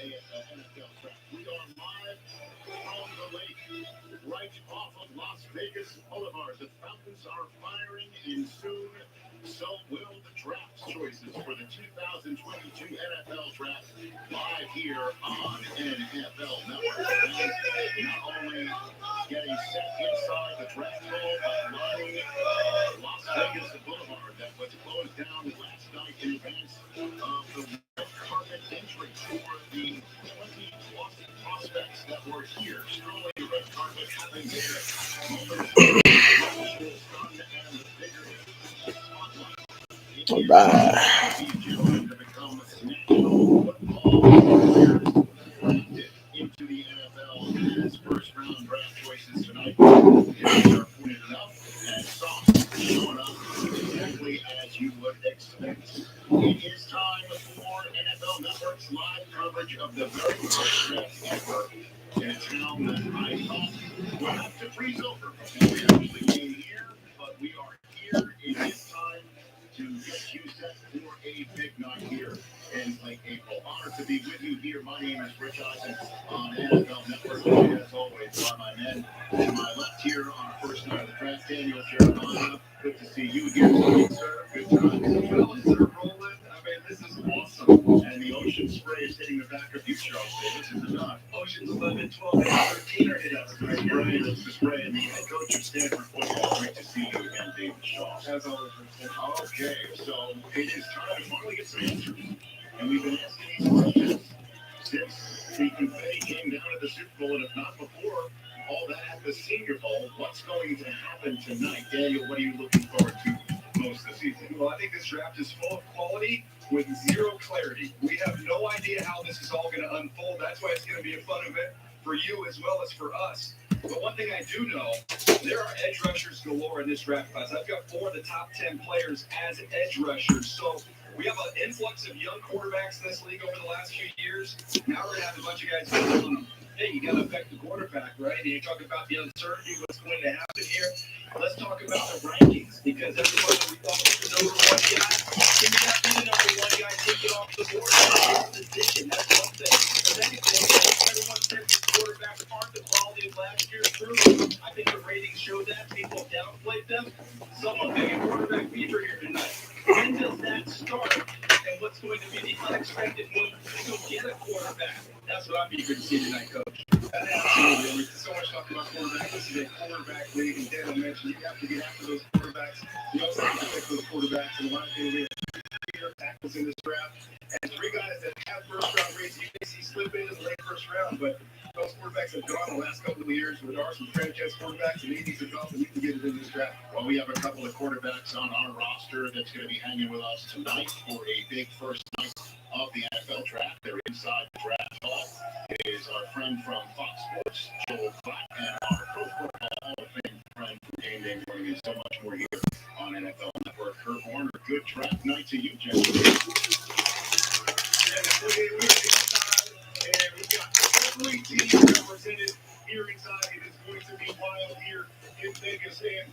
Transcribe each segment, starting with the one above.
NFL Draft. We are live from the lake, right off of Las Vegas Boulevard. The Falcons are firing, and soon so will the draft choices for the 2022 NFL Draft, live here on NFL Network. And not only getting set inside the draft hall, but lining Las Vegas Boulevard that was closed down last night in advance of the red carpet entry for the 20-plus prospects that were here. Strolling the red carpet happened there. All right. Into the NFL as first-round draft choices tonight. They are pointed enough and soft, showing up exactly as you would expect. It is time for NFL Network's live coverage of the very first draft ever in a town that I thought would have to freeze over before we actually came here, but we are here. It is time to get you set for a big night here in late April. Honored to be with you here. My name is Rich Eisen on NFL Network. And as always, by my men to my left here on our first night of the draft, Daniel Jeremiah. Good to see you here tonight, sir. Good time. Fellas are rolling. I mean, this is awesome. And the ocean spray is hitting the back of you, Charles Davis. Is it not? Ocean's 11, 12, and 13 are hitting us. That's the spray. And the head coach of Stanford football. Great to see you again, David Shaw. As always. Okay, so it is time to finally get some answers. And we've been asking these questions since the confetti came down at the Super Bowl, and if not before, all that at the Senior Bowl. What's going to happen tonight? Daniel, what are you looking forward to most this season? Well, I think this draft is full of quality with zero clarity. We have no idea how this is all going to unfold. That's why it's going to be a fun event for you as well as for us. But one thing I do know, there are edge rushers galore in this draft class. I've got 4 of the top 10 players as edge rushers. So we have an influx of young quarterbacks in this league over the last few years. Now we're going to have a bunch of guys telling them, hey, you got to affect the quarterback, right? And you talk about the uncertainty, what's going to happen here. Let's talk about the rankings, because everybody we thought was the number 1 guy, can you not be the number 1 guy taken off the board in this position? That's one thing. The second thing is everyone says these quarterbacks aren't the quality of last year's group. I think the ratings show that. People downplayed them. Someone big quarterback fever here tonight. When does that start? And what's going to be the unexpected move to get a quarterback? That's what I'm eager to see tonight, Coach. Absolutely. There's so much talk about quarterback. This is a quarterback league, and Daniel mentioned you have to get after those quarterbacks. You also have to pick those quarterbacks. And a lot of people, we have 3 tackles in this draft, and 3 guys that have first-round rates. You may see slip in the late first round, but those quarterbacks have gone the last couple of years. There are some franchise quarterbacks, and they need to go, and we can get it in this draft. Well, we have a couple of quarterbacks on our roster that's going to be hanging with us tonight for a big first night of the NFL Draft. They're inside the draft hall. It is our friend from Fox Sports, Joel Klatt, and our Pro Football Hall of Fame friend from Game Day Morning, and so much more here on NFL Network. Kurt Warner, good draft night to you, gentlemen. And we've got every team represented here inside. It is going to be wild here in Vegas. And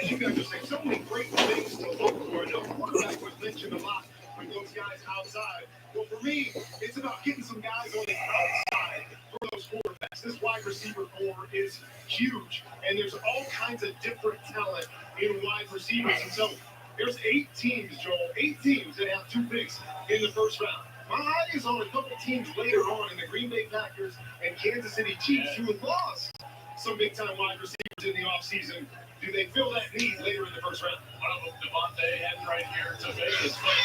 as you guys are saying, so many great things to look for. The quarterback was mentioned a lot for those guys outside. Well, for me, it's about getting some guys on the outside for those quarterbacks. This wide receiver core is huge, and there's all kinds of different talent in wide receivers. And so there's 8 teams, Joel, 8 teams that have 2 picks in the first round. My eye is on a couple teams later on in the Green Bay Packers and Kansas City Chiefs who have lost some big-time wide receivers in the offseason. Do they fill that need later in the first round? Well, Devontae heading right here to Vegas. But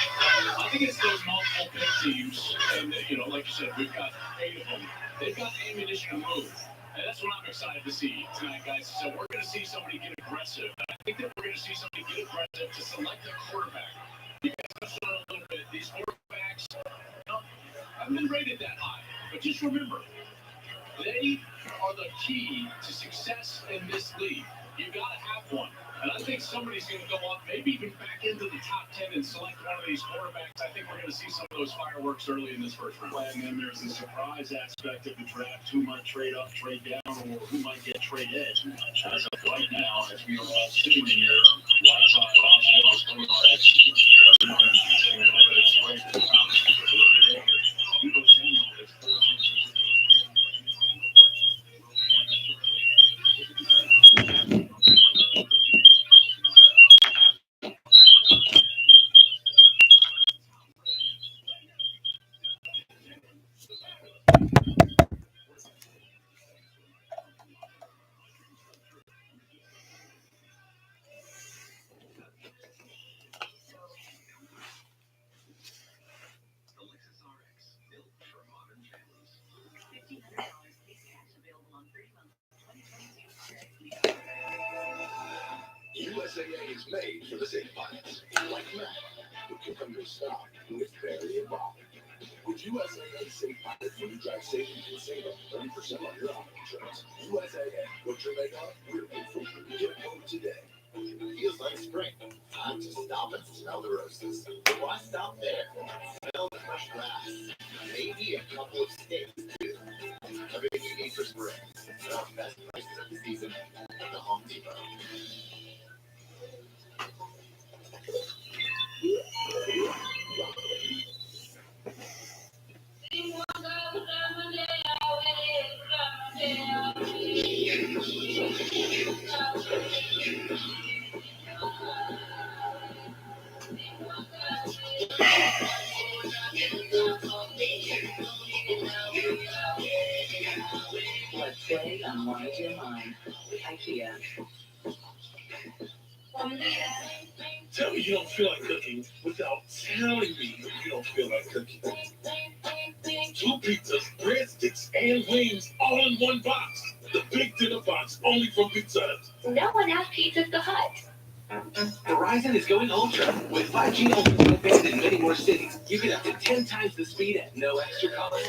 I think it's those multiple pick teams. And, like you said, we've got 8 of them. They've got the ammunition to move. And that's what I'm excited to see tonight, guys. So we're going to see somebody get aggressive. And I think that we're going to see somebody get aggressive to select a quarterback. You guys touched on it a little bit. These quarterbacks haven't been rated that high. But just remember, they are the key to success in this league. You got to have one. And I think somebody's going to go up, maybe even back into the top 10 and select one of these quarterbacks. I think we're going to see some of those fireworks early in this first round. And then there's the surprise aspect of the draft. Who might trade up, trade down, or who might get traded. As of right now, as we are all sitting here, Wi-Fi, Debo Samuel is 14 It's made for the safe pilots, like Matt, who can come to a stop with barely a bother. With USAA Safe Pilot, when you drive safe, you can save up 30% on your auto insurance. USAA, what you're made of, we're made for you. Get a quote today. Feels like spring. Time to stop and smell the roses. Why stop there? Smell the fresh grass. Maybe a couple of steaks, too. Everything you need for spring. Our best prices of the season at the Home Depot. Let's play on What Is Your Mind? IKEA. Tell me you don't feel like cooking without telling me you don't feel like cooking. 2 pizzas, breadsticks, and wings all in one box. The big dinner box only from Pizza Hut. No one asked Pizza the Hut. Verizon is going ultra. With 5G ultra broadband in many more cities, you get up to 10 times the speed at no extra cost.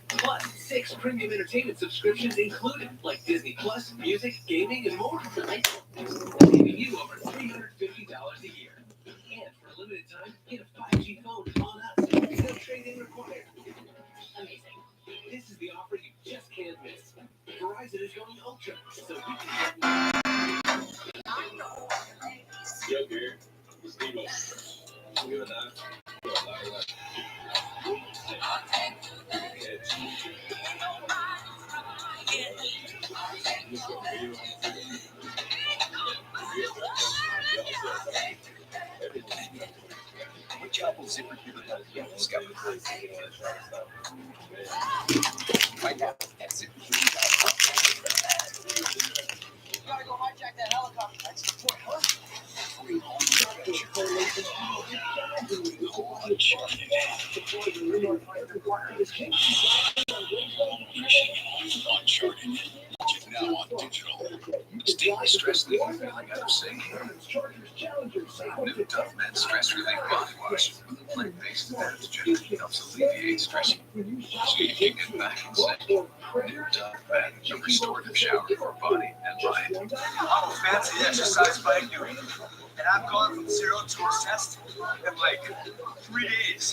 Plus, 6 premium entertainment subscriptions included, like Disney Plus, music, gaming, and more. Saving you over $350 a year. And for a limited time, get a 5G phone on us. No trade-in required. Amazing. This is the offer you just can't miss. Verizon is going ultra, so you can Yo, Gary. It's Devo. You and I. We're a lot alike. Which Apple zipper you would help you discover? Right now, that's it. Gotta go hijack that helicopter. That's the point, huh? Uncharted. Now on digital. Daily stress relief, I gotta say. New Tough Men Stress Relief Body Wash with a plant-based adaptogen helps alleviate stress, so you can get back in sync. New Tough Men, a restorative shower for body and mind. I'm a fancy exercise bike dude, and I've gone from 0 to a test in like 3 days.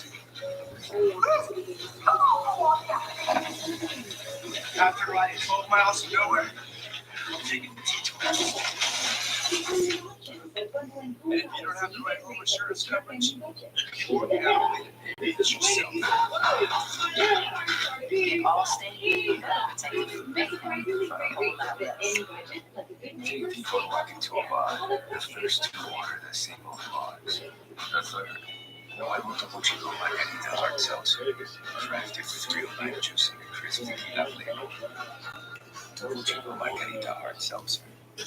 After riding 12 miles to nowhere, I'm taking the detour. And if you don't have the right home insurance coverage, you can work it out and yourself. Allstate, protected from bank for a whole lot less. Take people walking to a bar, the first 2 order the same old logs. That's like, nuevo Topo Chico Margarita Hard Seltzer, crafted with real lime juice and a crispy lovely. Topo Chico Margarita Hard Seltzer. Yep,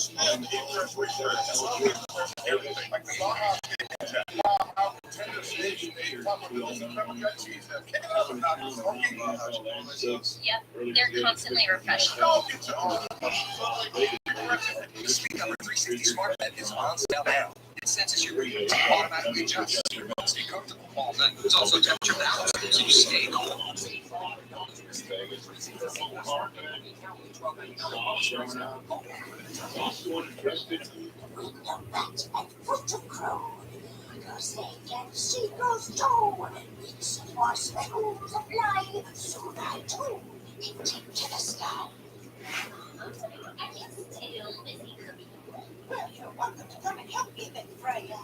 they're constantly refreshing. The Speed Cover 360 Smart Bed is on sale now. It senses your breathing to automatically adjust so your bones stay comfortable all night. It's also temperature balanced, so you stay cool. She goes too. It's more speckles of light, so I too can take to the sky. And it's still busy cooking. Well, you're welcome to come and help me then, Freya.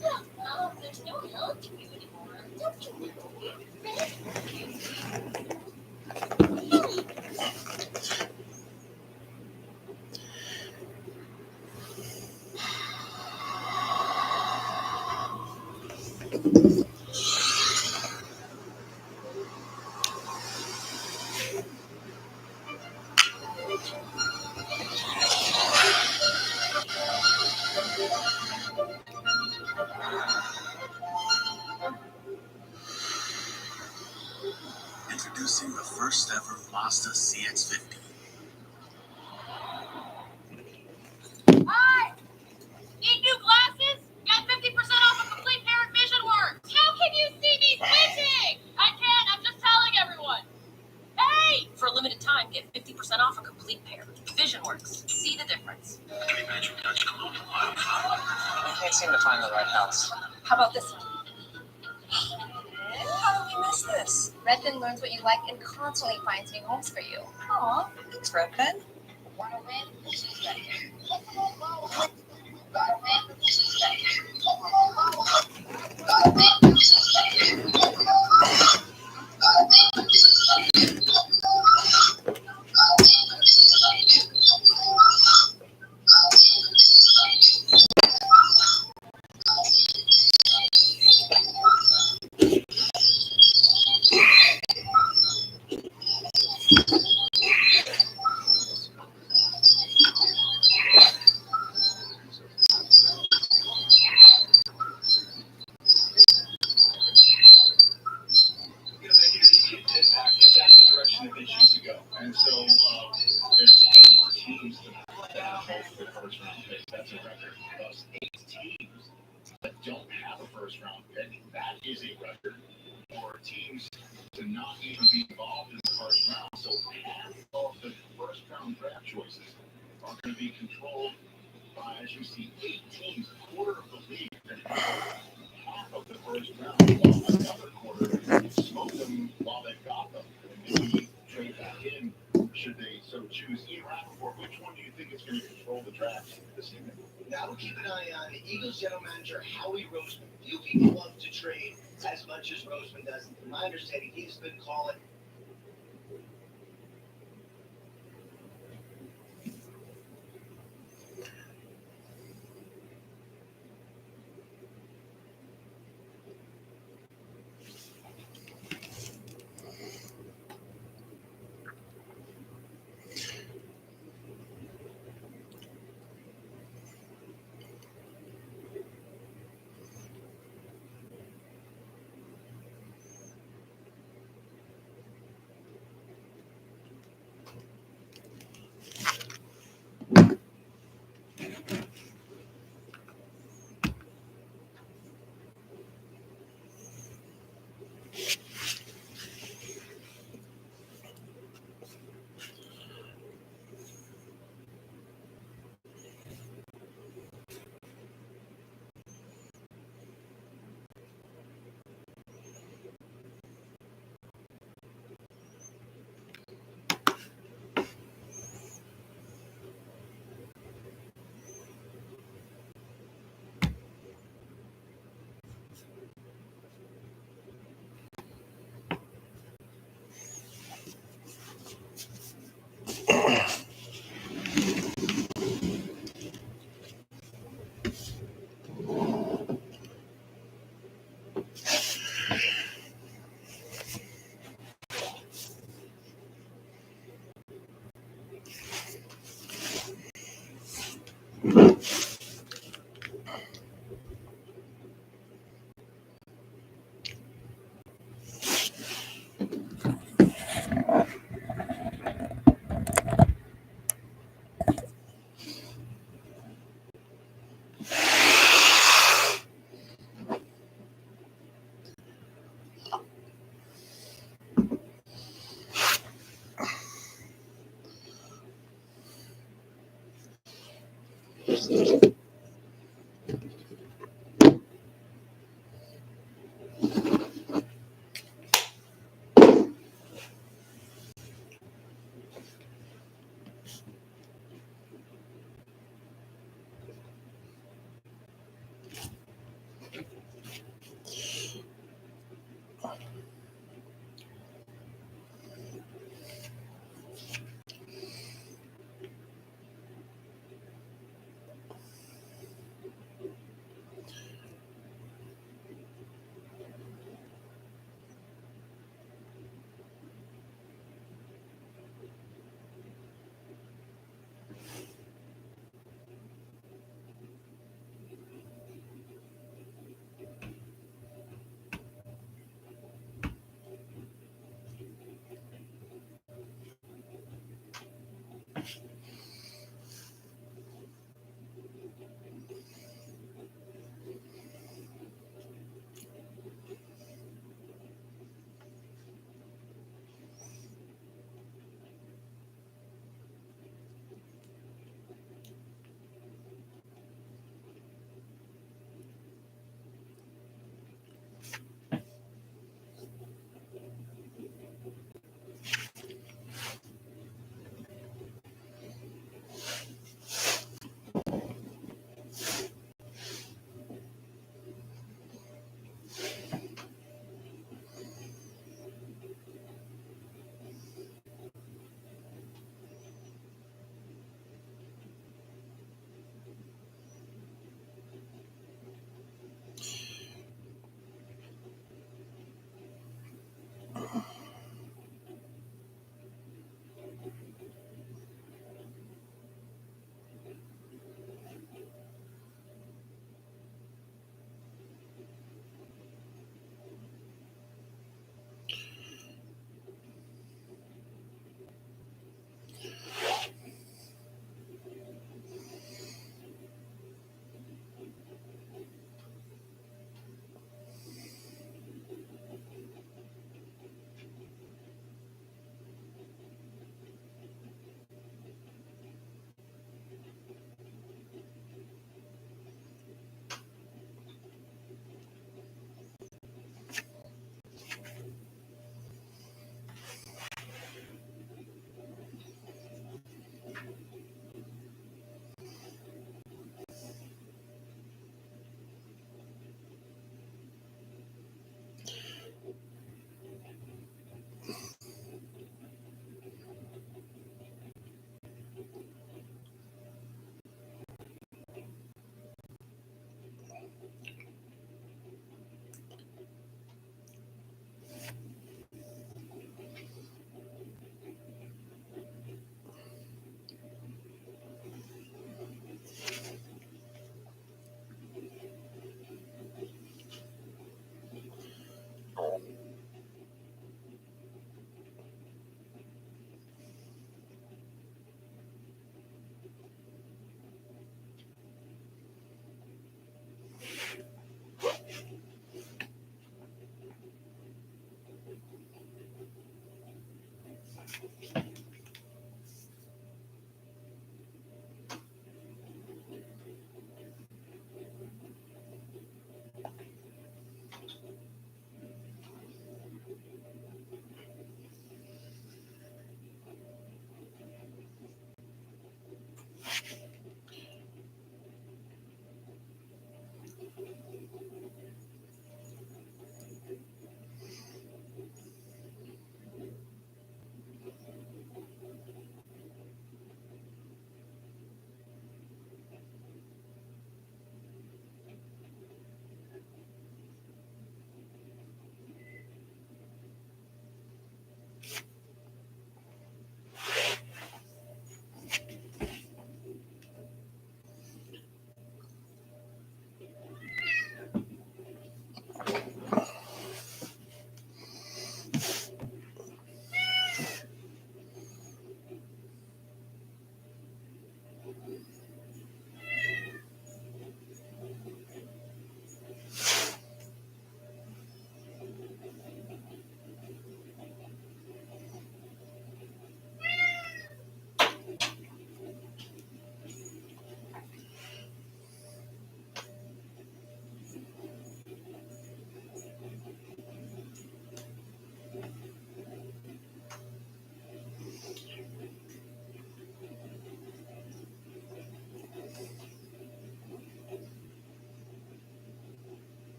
There's no help to you anymore. Don't you? Introducing the first ever Mazda CX-50. Hi! Need new glasses? Get 50% off a complete pair. VisionWorks. See the difference. Three-bedroom Dutch colonial wild flower. I can't seem to find the right house. How about this one? How did we miss this? Redfin learns what you like and constantly finds new homes for you. Aw, Thanks, Redfin. wanna win? She's ready. Making an immediate impact if that's the direction that they choose to go. And so there's 8 teams that have both the first round pick. That's a record. Thus, 8 teams that don't have a first round pick. That is a record for teams to not even be involved in the first round. So half of the first round draft choices are going to be controlled by, as you see, 8 teams, a quarter of the league that have half of the first round, while another quarter smoke them while they've got them, and maybe trade back in should they so choose. Ian Rappaport, which one do you think is going to control the draft this evening? Now we'll keep an eye on Eagles general manager Howie Roseman. Few people love to trade as much as Roseman does. And from my understanding, he's been calling.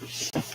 What's that?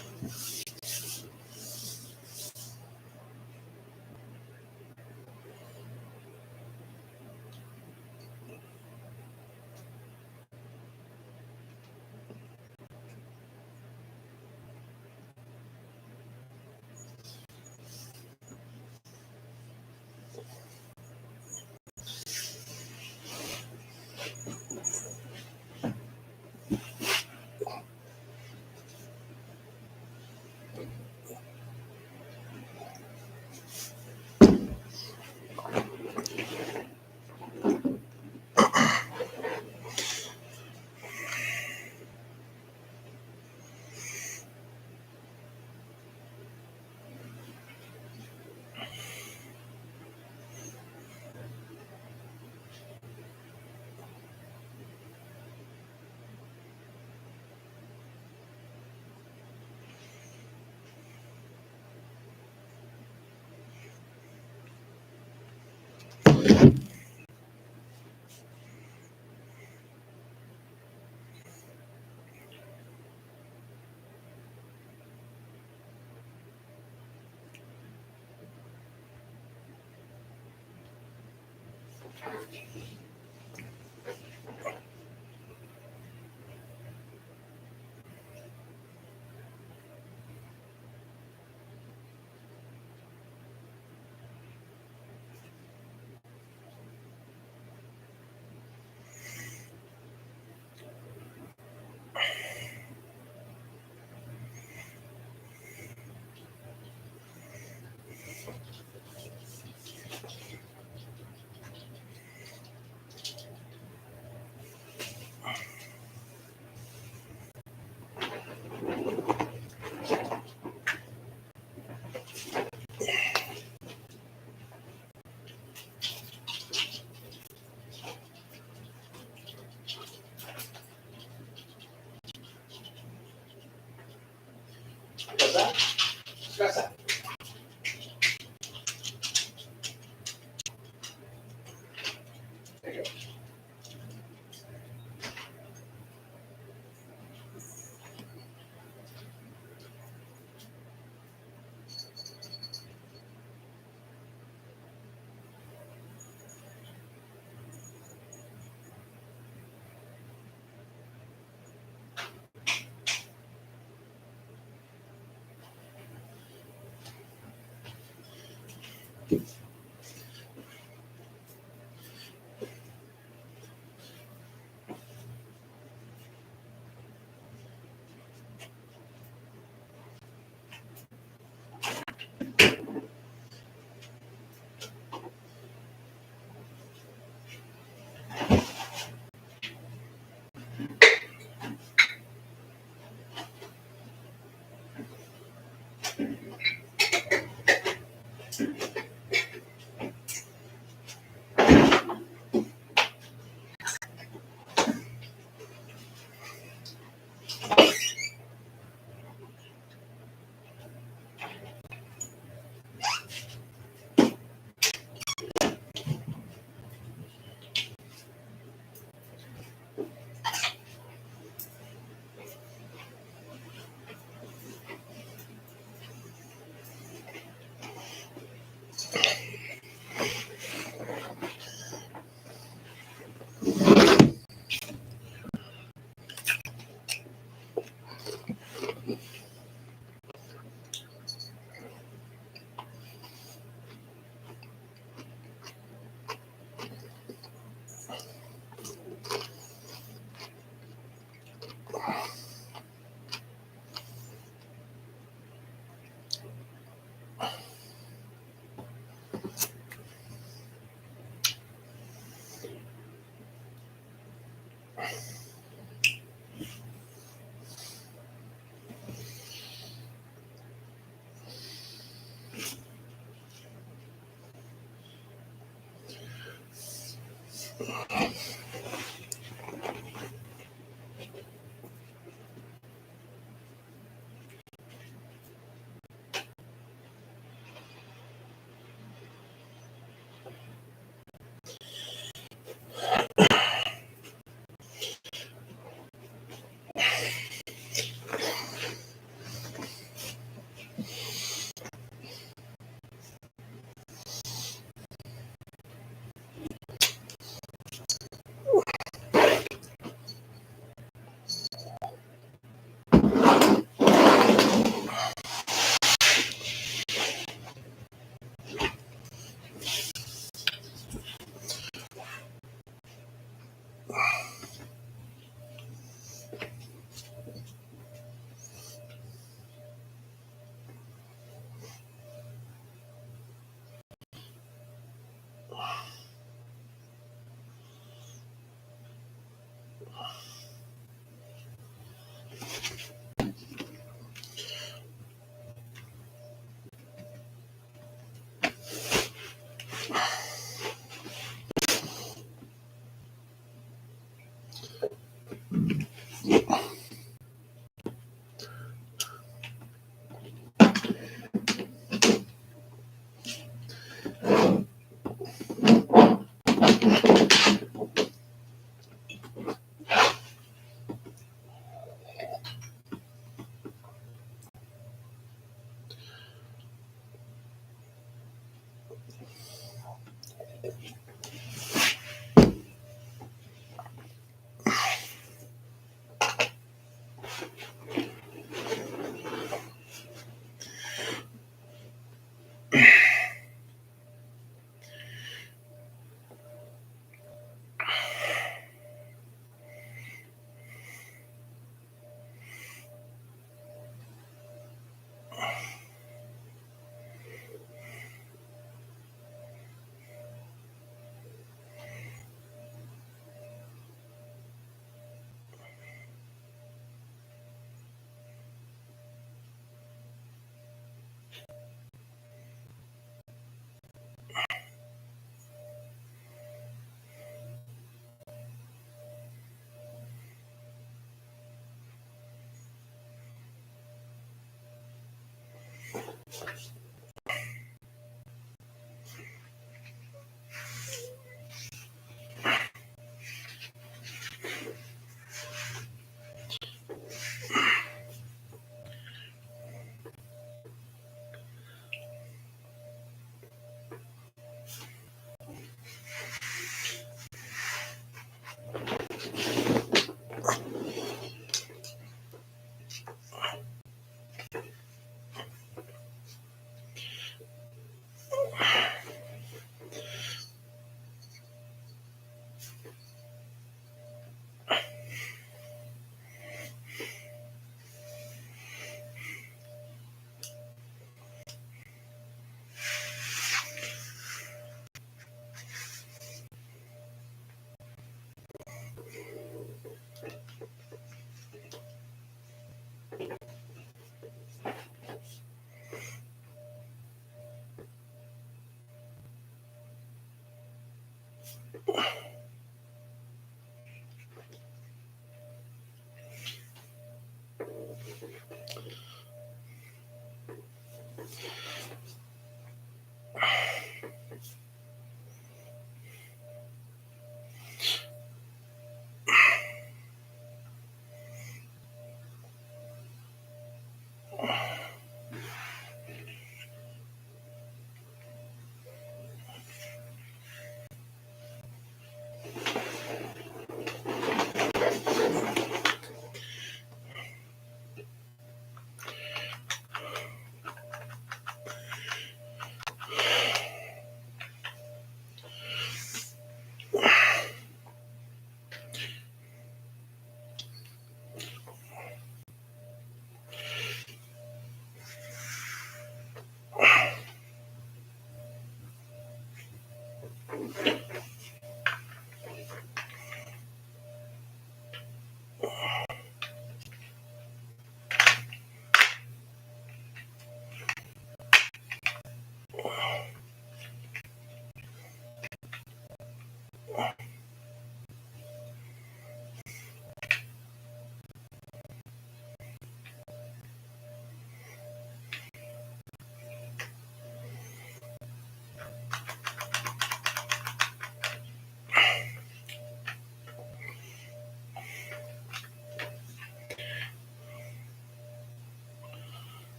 Scratch that. There you go.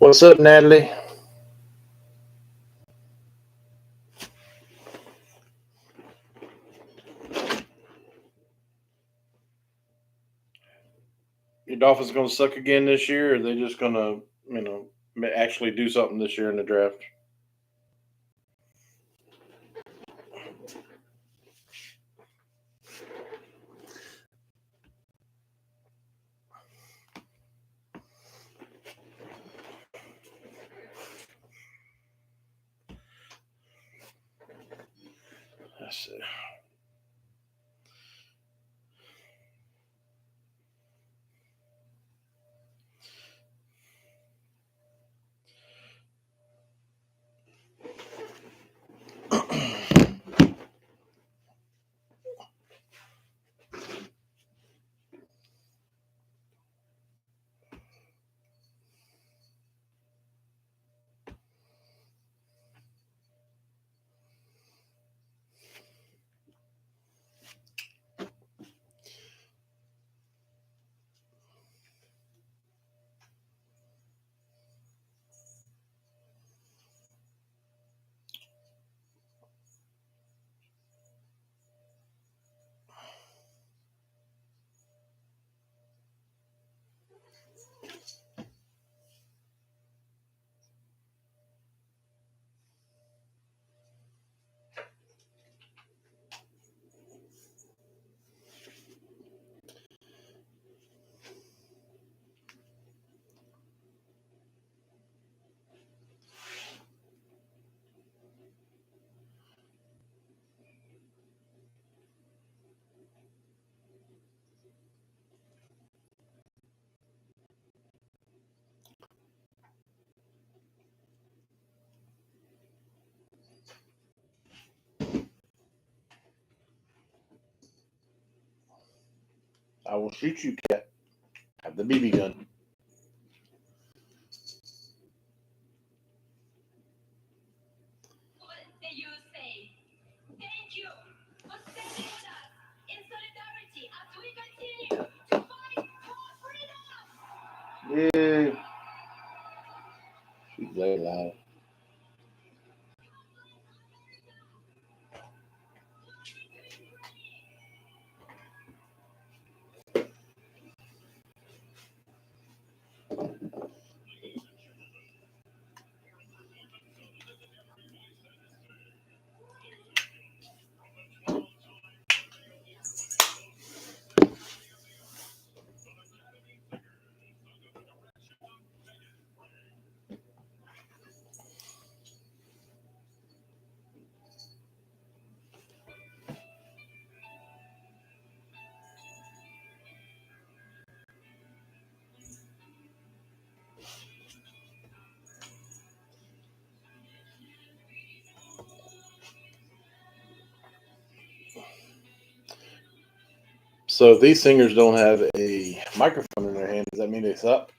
What's up, Natalie? Your Dolphins going to suck again this year, or are they just going to, actually do something this year in the draft? Let's see. I will shoot you, cat. Have the BB gun. What do you say? Thank you for standing with us in solidarity as we continue to fight for freedom. Yeah. She's very loud. So if these singers don't have a microphone in their hand, does that mean they suck?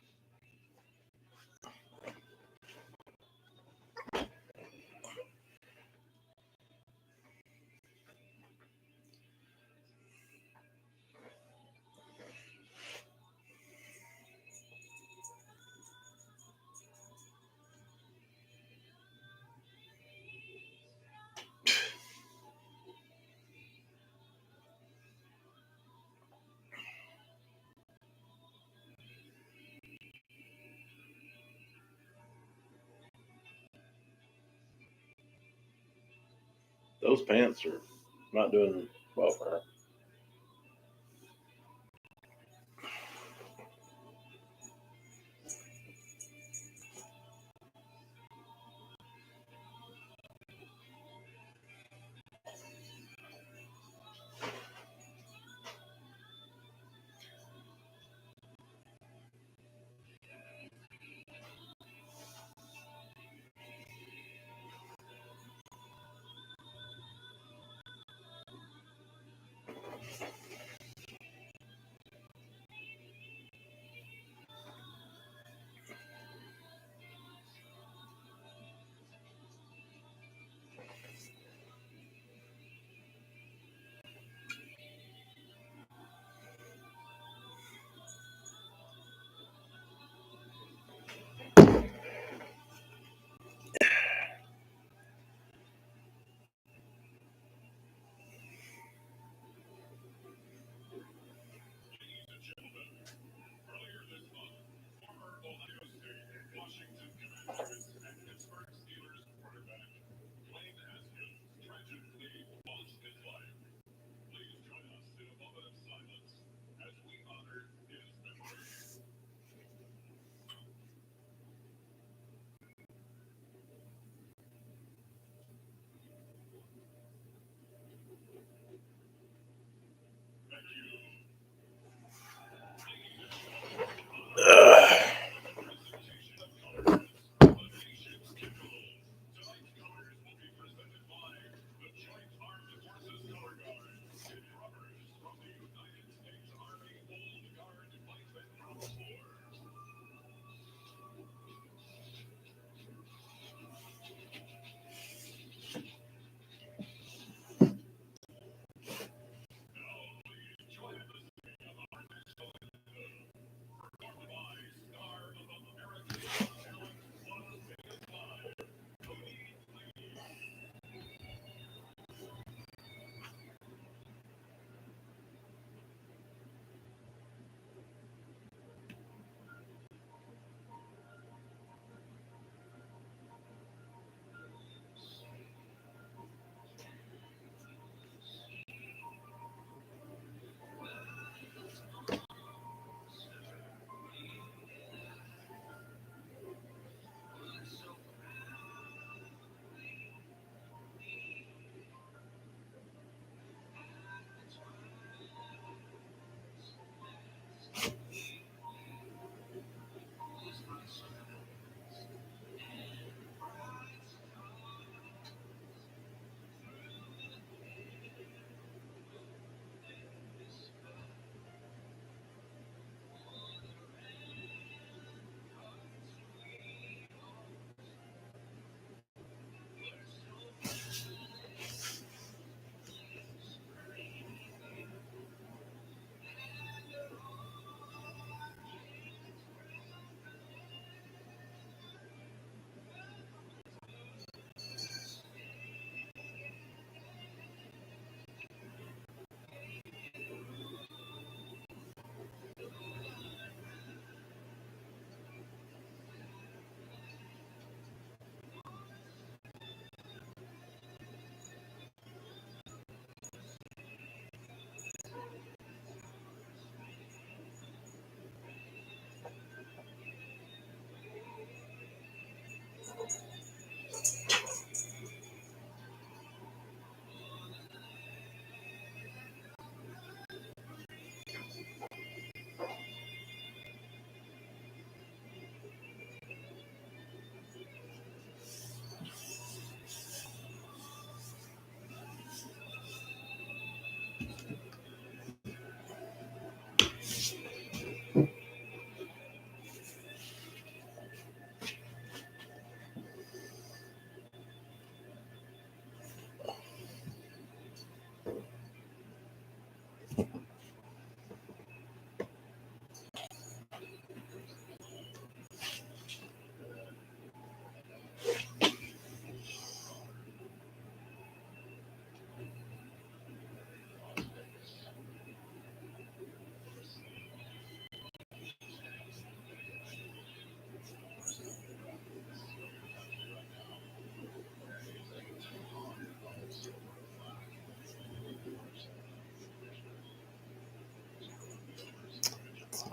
Those pants are not doing well for her.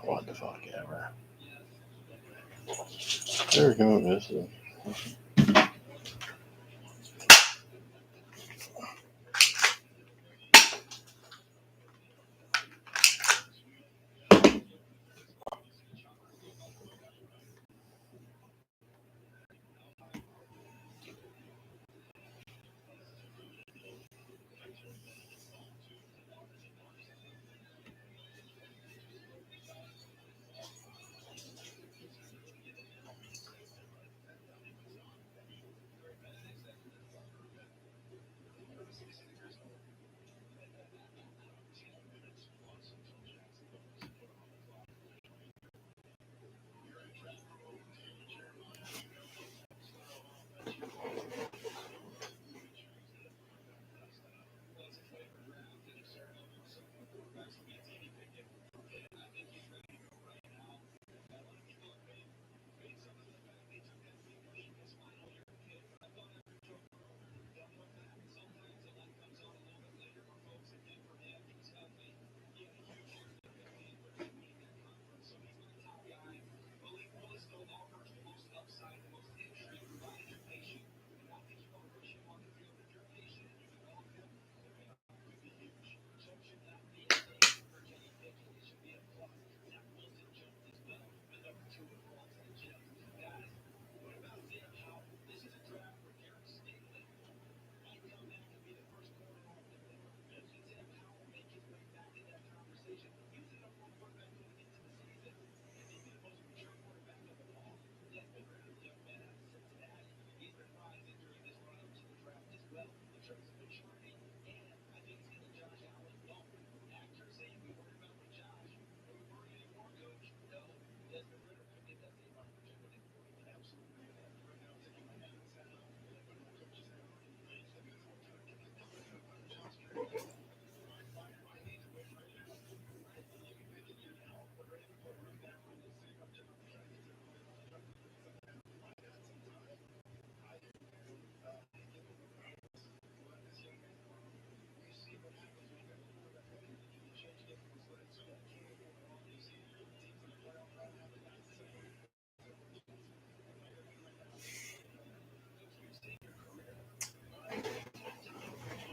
What the fuck ever. There we go. This is.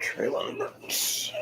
Traylon Burks.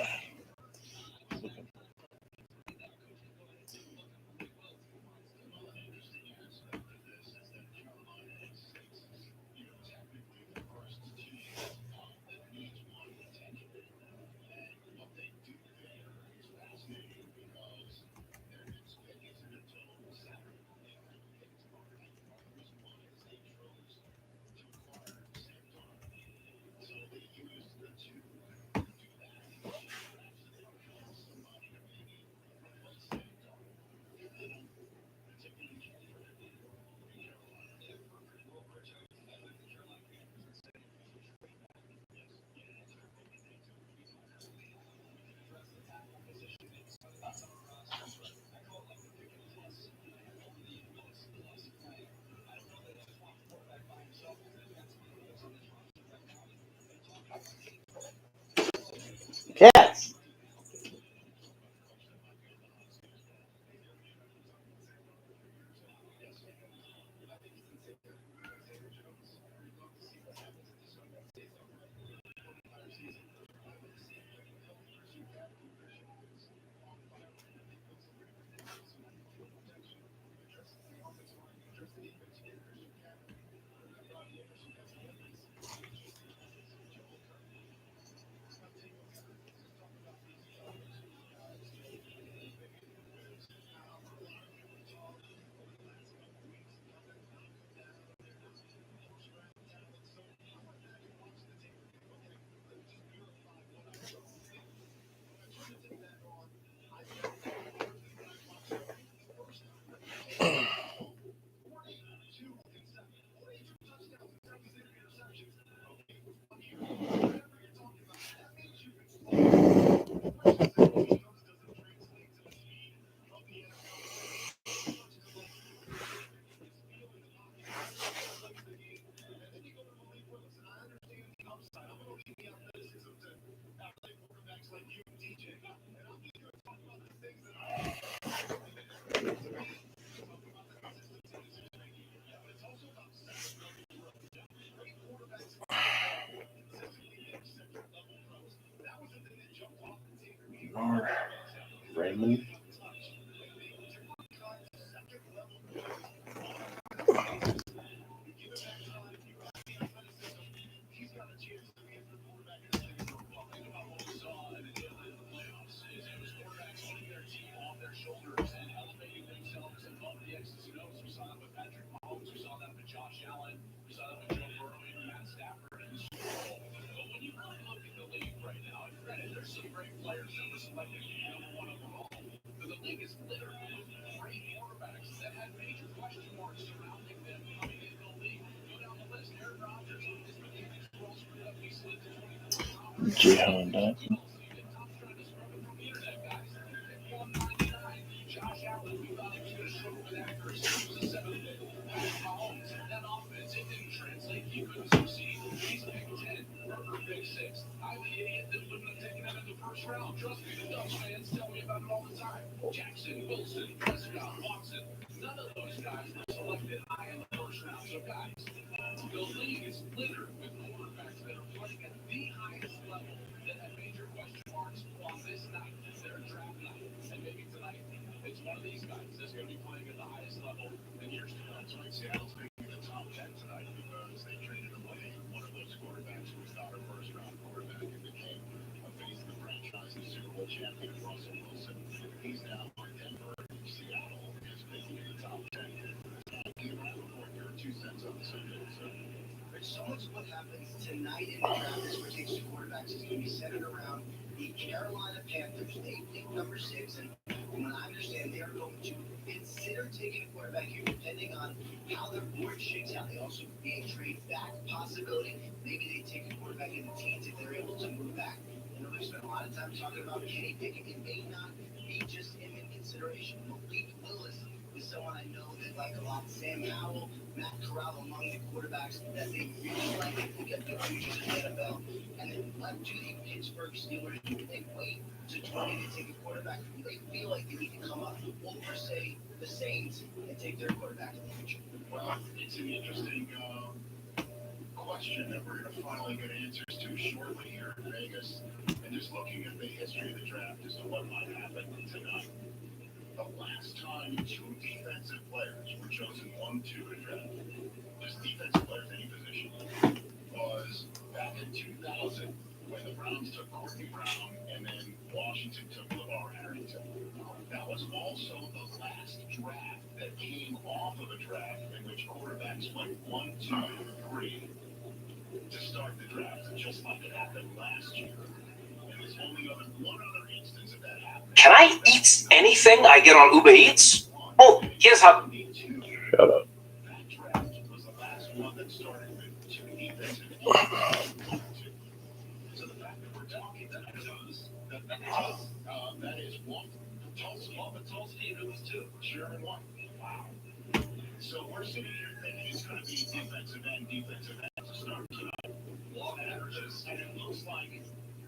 Raymond. Jahan Dotson. So much of what happens tonight in the draft as it pertains to quarterbacks is going to be centered around the Carolina Panthers. They pick number 6, and from what I understand, they are going to consider taking a quarterback here, depending on how their board shakes out. They also be a trade back possibility. Maybe they take a quarterback in the teens if they're able to move back. I know they've spent a lot of time talking about Kenny Pickett. It may not be just him in consideration. Malik Willis is someone I know they like a lot. Sam Howell, Matt Corral among the quarterbacks that they really like and think have good futures in the NFL. And then left to the Pittsburgh Steelers, do they wait to 20 to take a quarterback? Do they feel like they need to come up over, say, the Saints and take their quarterback in the future? Well, it's an interesting question that we're going to finally get answers to shortly here in Vegas. And just looking at the history of the draft as to what might happen tonight. The last time 2 defensive players were chosen 1-2 in draft, just defensive players, any position, was back in 2000 when the Browns took Courtney Brown and then Washington took LeVar Arrington. That was also the last draft that came off of a draft in which quarterbacks went 1, 2, 3 to start the draft, just like it happened last year. And there's only one other instance of that happening. Can I eat anything I get on Uber Eats? Oh, here's how. Shut up. That draft was the last one that started with 2 defensive. So the fact that we're talking that is one. Tulsa even was 2. Sherman 1. Wow. So we're sitting here thinking it's going to be defensive end to start tonight. Law averages, and it looks like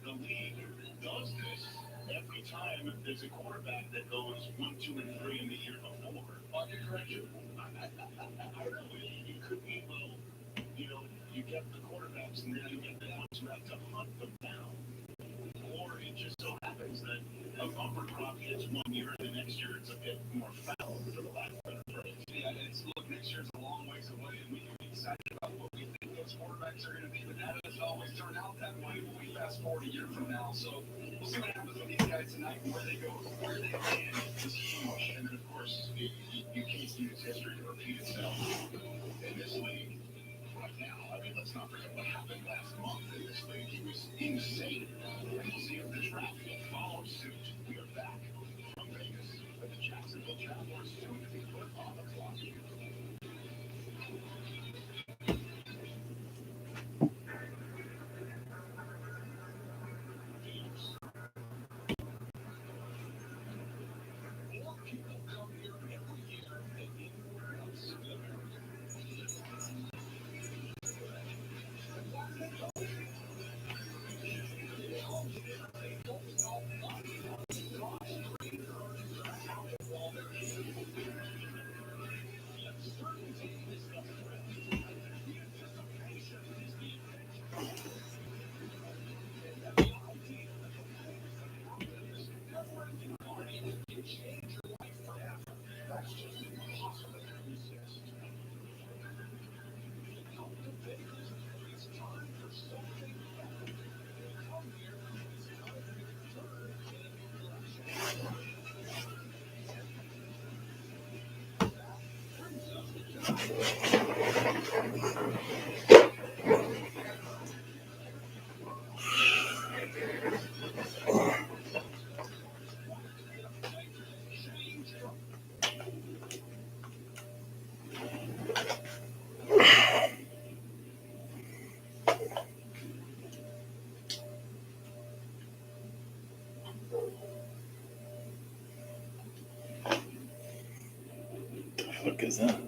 the league does this every time there's a quarterback that goes 1, 2, and 3 in the year before. Correction. I don't know. It could be, well, you get the quarterbacks and then you get the ones who have to hunt them down. Or it just so happens that a bumper crop hits 1 year and the next year it's a bit more foul for the lack of better phrase. Yeah, look, next year's a long ways away and we can be excited about what we think those quarterbacks are going to be, but that doesn't always turn out that way when we fast forward a year from now. So we'll see what happens with these guys tonight and where they go, where they land is huge. And then, of course, you can't use history to repeat itself in this league right now. I mean, let's not forget what happened last month in this league. It was insane. And we'll see if the draft will follow suit. We are back from Vegas with the Jacksonville Jaguars soon to be put on the clock. What is that?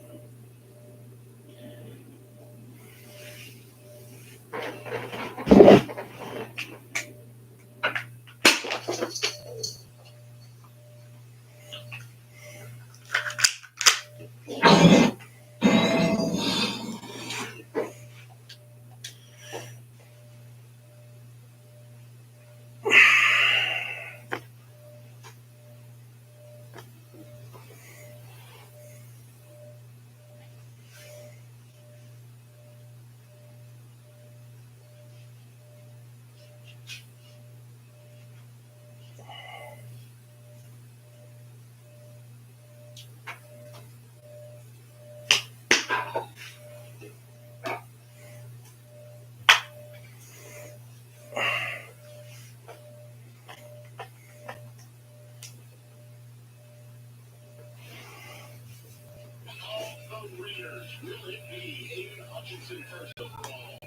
The Raiders, will it be Aiden Hutchinson first overall?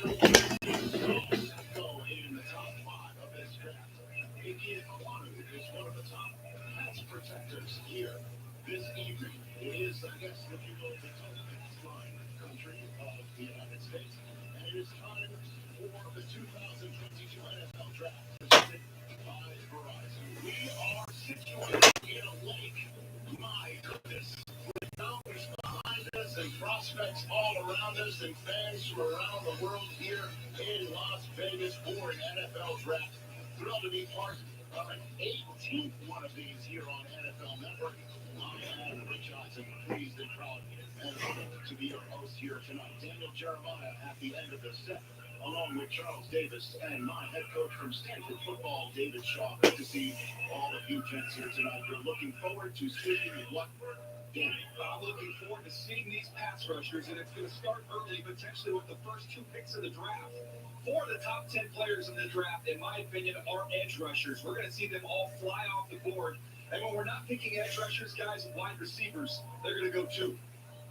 Will it be Sacco in the top 5 of this draft? Iggy Aquanu is one of the top pass protectors here this evening. It is, I guess, if you will, the top pass line country of the United States. And it is time for the 2022 NFL Draft presented by Verizon. We are situated in a lake. My goodness. With mountains behind us and prospects all around us and fans from around the world here in Las Vegas for an NFL Draft. Thrilled to be part of an 18th one of these here on NFL Network. I am Rich Johnson, pleased and proud and honored to be your host here tonight. Daniel Jeremiah at the end of the set, along with Charles Davis and my head coach from Stanford Football, David Shaw. Good to see all of you gents here tonight. We're looking forward to speaking with what? I'm looking forward to seeing these pass rushers, and it's going to start early, potentially with the first 2 picks of the draft. 4 of the top 10 players in the draft, in my opinion, are edge rushers. We're going to see them all fly off the board. And when we're not picking edge rushers, guys, wide receivers, they're going to go 2.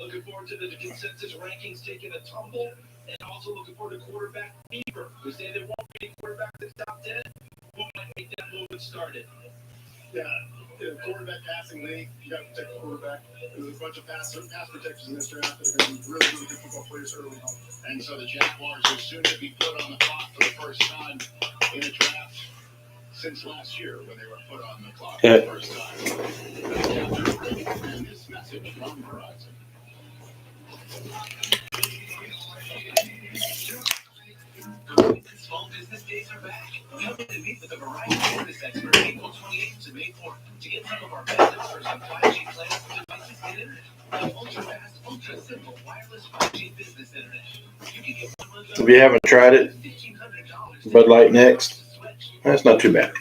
Looking forward to the consensus rankings taking a tumble, and also looking forward to quarterback fever. We say there won't be any quarterback in the top 10. Who might make that movement started? Yeah, quarterback passing league, you got to protect the quarterback. There's a bunch of pass protectors in this draft that are going to be really, really good football players early on. And so the Jaguars are soon to be put on the clock for the first time in a draft since last year when they were put on the clock for the first time. And this message from Verizon. Small business days are back. Come in and meet with the Verizon business expert April 28th to May 4th to get some of our best offers on 5G plans for devices and internet. The ultra-fast, ultra-simple wireless 5G business internet. You can get 1 month. If you haven't tried it, Bud Light Next, that's not too bad.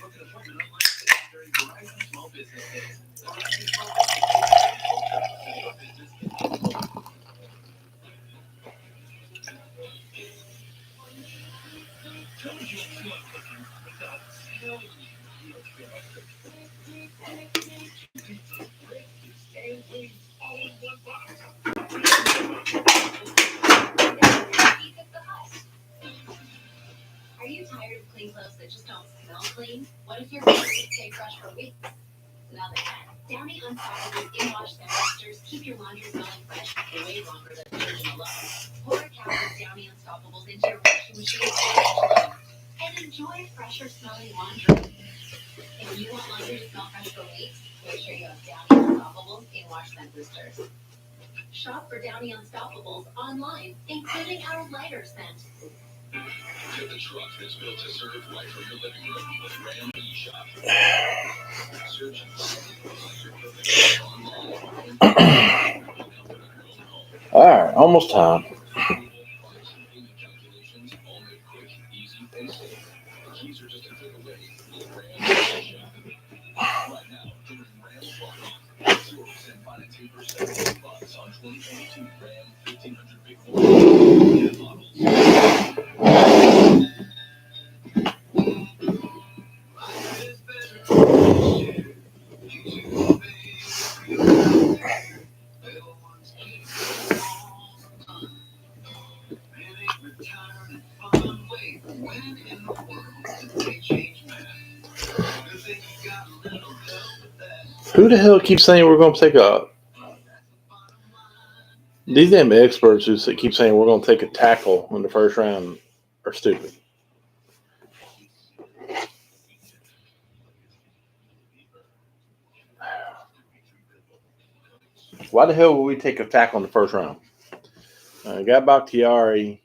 Are you tired of clean clothes that just don't smell clean? What if your clothes stay fresh for weeks? Now they can. Downy Unstoppable In-Wash Temperatures keep your laundry smelling fresh for way longer than detergent alone. Pour a cap of Downy Unstoppables into your washing machine and enjoy fresher smelling laundry. If you want laundry to smell fresh for weeks, make sure you have Downy Unstoppables In-Wash Scent Boosters. Shop for Downy Unstoppables online, including our lighter scent. Get the truck that's built to serve right from your living room with Ram eShop. Search All right, almost time. 4% financing for $7 on 2022 Ram 1500 Big 4 models. Who the hell keeps saying we're going to take a... These damn experts who keep saying we're going to take a tackle in the first round are stupid. Why the hell would we take a tackle in the first round? Got Bakhtiari.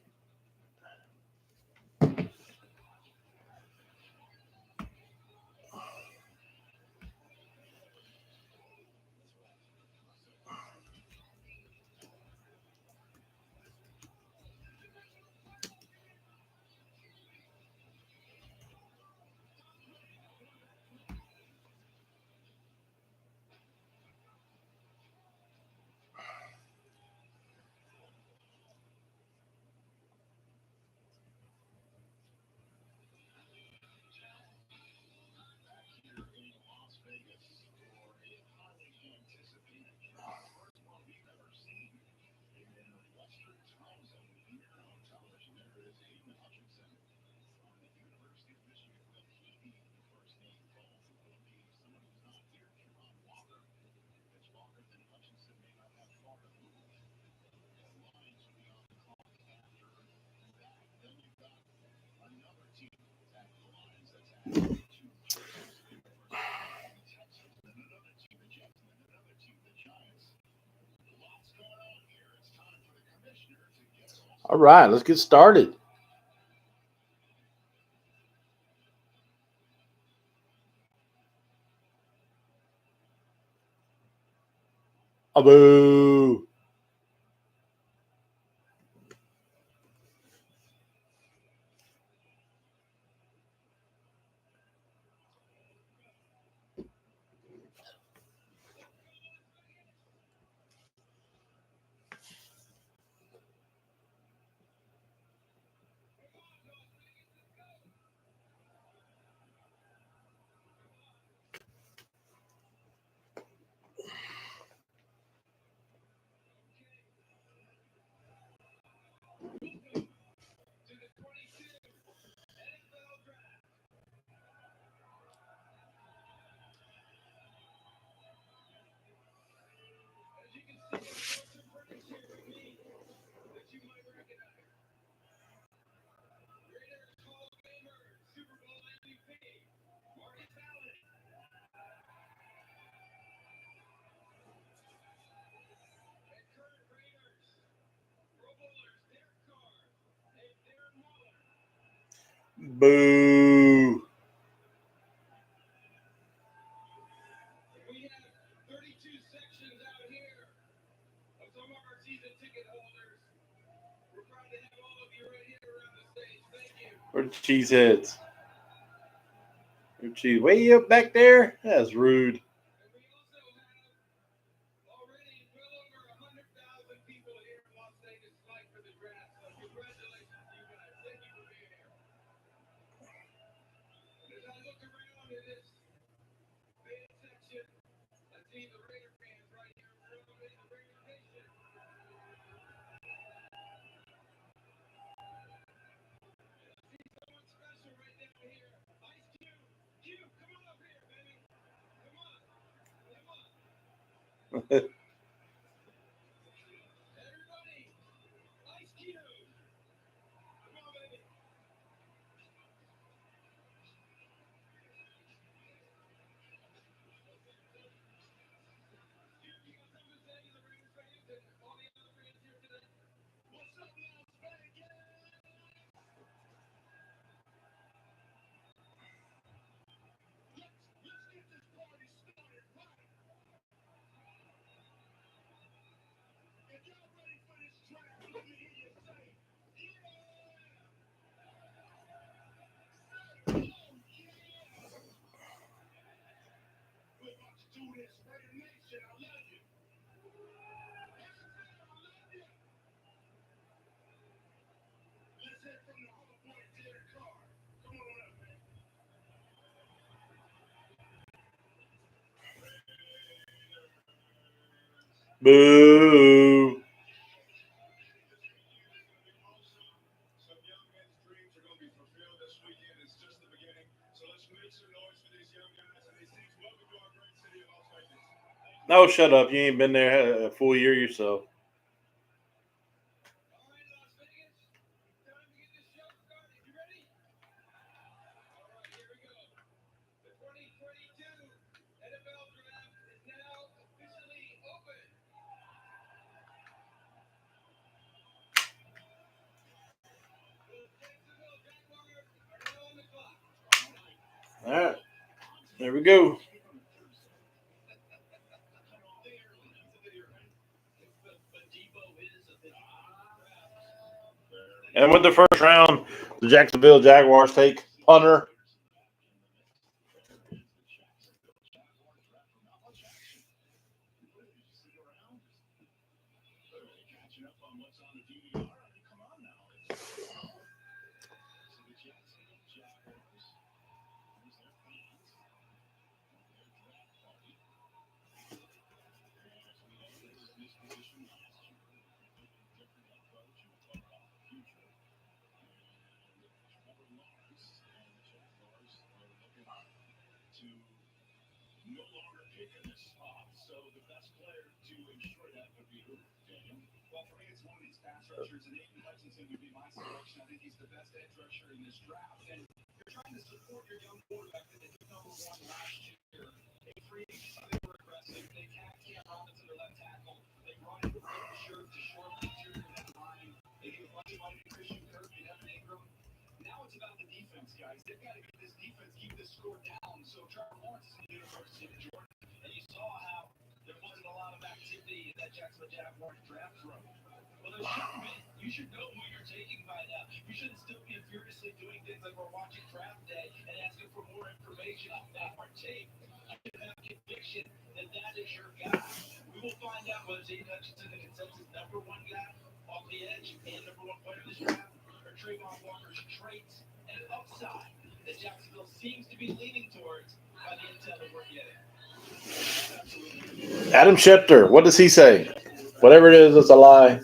All right, let's get started. Aboo. Boo. Where the cheeseheads? Cheese way up back there? That's rude. Boo. No, shut up. You ain't been there a full year yourself. All right. There we go. And with the first round, the Jacksonville Jaguars take punter. Adam Schefter, what does he say? Whatever it is, it's a lie.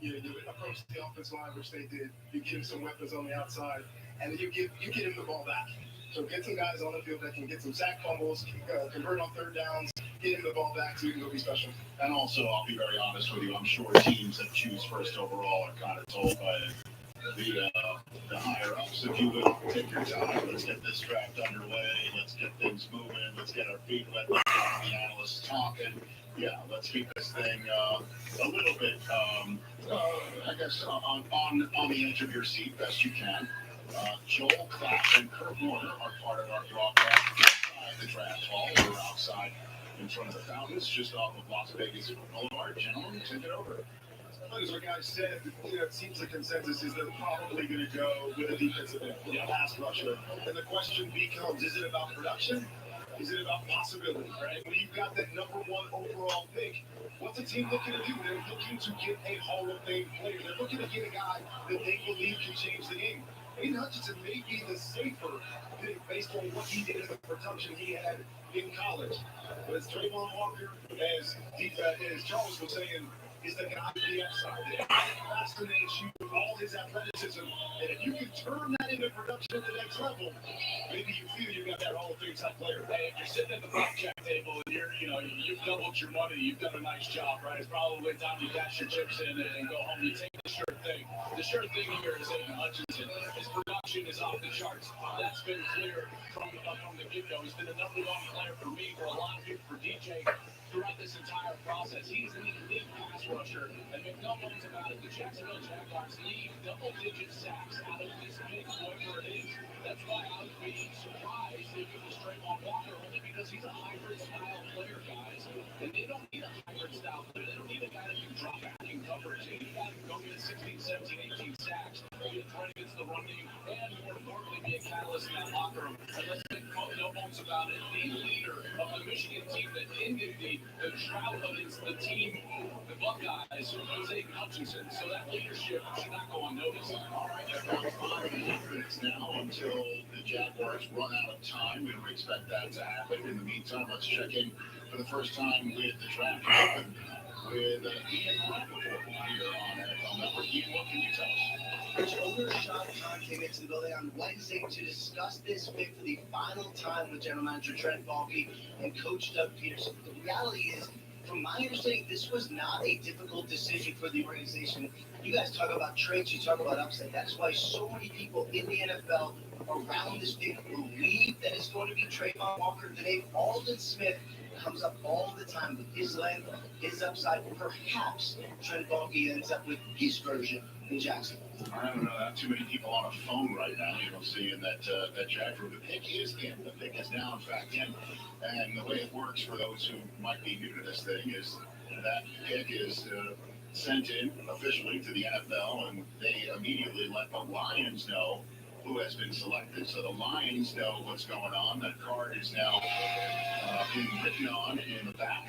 You approach the offensive line, which they did. You give him some weapons on the outside, and then you get him the ball back. So get some guys on the field that can get some sack fumbles, convert on third downs, get him the ball back so he can go be special. And also, I'll be very honest with you, I'm sure teams that choose first overall are kind of told by the higher ups, if you would take your time, let's get this draft underway, let's get things moving, let's get our feet wet, let's get the analysts talking. Yeah, let's keep this thing a little bit, I guess, on the edge of your seat best you can. Joel Klatt and Kurt Warner are part of our broadcast inside the draft hall. We're outside in front of the Falcons, just off of Las Vegas Boulevard. Gentlemen, take it over. As our guys said, it seems the consensus is they're probably going to go with a defensive pass rusher. And the question becomes, is it about production? Is it about possibility, right? When you've got that number one overall pick, what's the team looking to do? They're looking to get a Hall of Fame player. They're looking to get a guy that they believe can change the game. Aiden Hutchinson may be the safer pick based on what he did and the production he had in college. But as Trayvon Walker, as Charles was saying, is the guy with the upside. It fascinates you with all his athleticism. And if you can turn that into production at the next level, maybe you feel you got that Hall of Fame type player. Hey, if you're sitting at the blackjack table and you've doubled your money, you've done a nice job, right? It's probably time you cash your chips in and go home. You take the sure thing. The sure thing here is Aiden Hutchinson. His production is off the charts. That's been clear from the get-go. He's been the number one player for me, for a lot of people, for DJ. Throughout this entire process, he's an elite pass rusher, and make no bones about it, the Jacksonville Jaguars need double-digit sacks out of this big whatever it is. That's why I would be surprised if it was Trayvon Walker, only because he's a hybrid-style player, guys. And they don't need a hybrid-style player. They don't need a guy that can drop back in coverage. They need a guy that can go get 16, 17, 18 sacks. be a threat against the run game, and more importantly, be a catalyst in that locker room. And let's make no bones about it, the leader of the Michigan team that ended the drought against the team, the Buckeyes, was Aiden Hutchinson. So that leadership should not go unnoticed. All right, about 5 minutes now until the Jaguars run out of time. We don't expect that to happen. In the meantime, let's check in for the first time with the draft open with Ian Rappaport here on NFL Network. Ian, what can you tell us? Coach, owner Sean Khan came into the building on Wednesday to discuss this pick for the final time with General Manager Trent Baalke and Coach Doug Peterson. The reality is, from my understanding, this was not a difficult decision for the organization. You guys talk about traits, you talk about upside. That's why so many people in the NFL around this pick believe that it's going to be Trayvon Walker. The name Aldon Smith comes up all the time with his length, his upside. Perhaps Trent Baalke ends up with his version in Jacksonville. I don't know that too many people on a phone right now. You don't see in that Jack room. The pick is in. The pick is now in fact in. And the way it works for those who might be new to this thing is that pick is sent in officially to the NFL, and they immediately let the Lions know who has been selected. So the Lions know what's going on. That card is now being written on in the back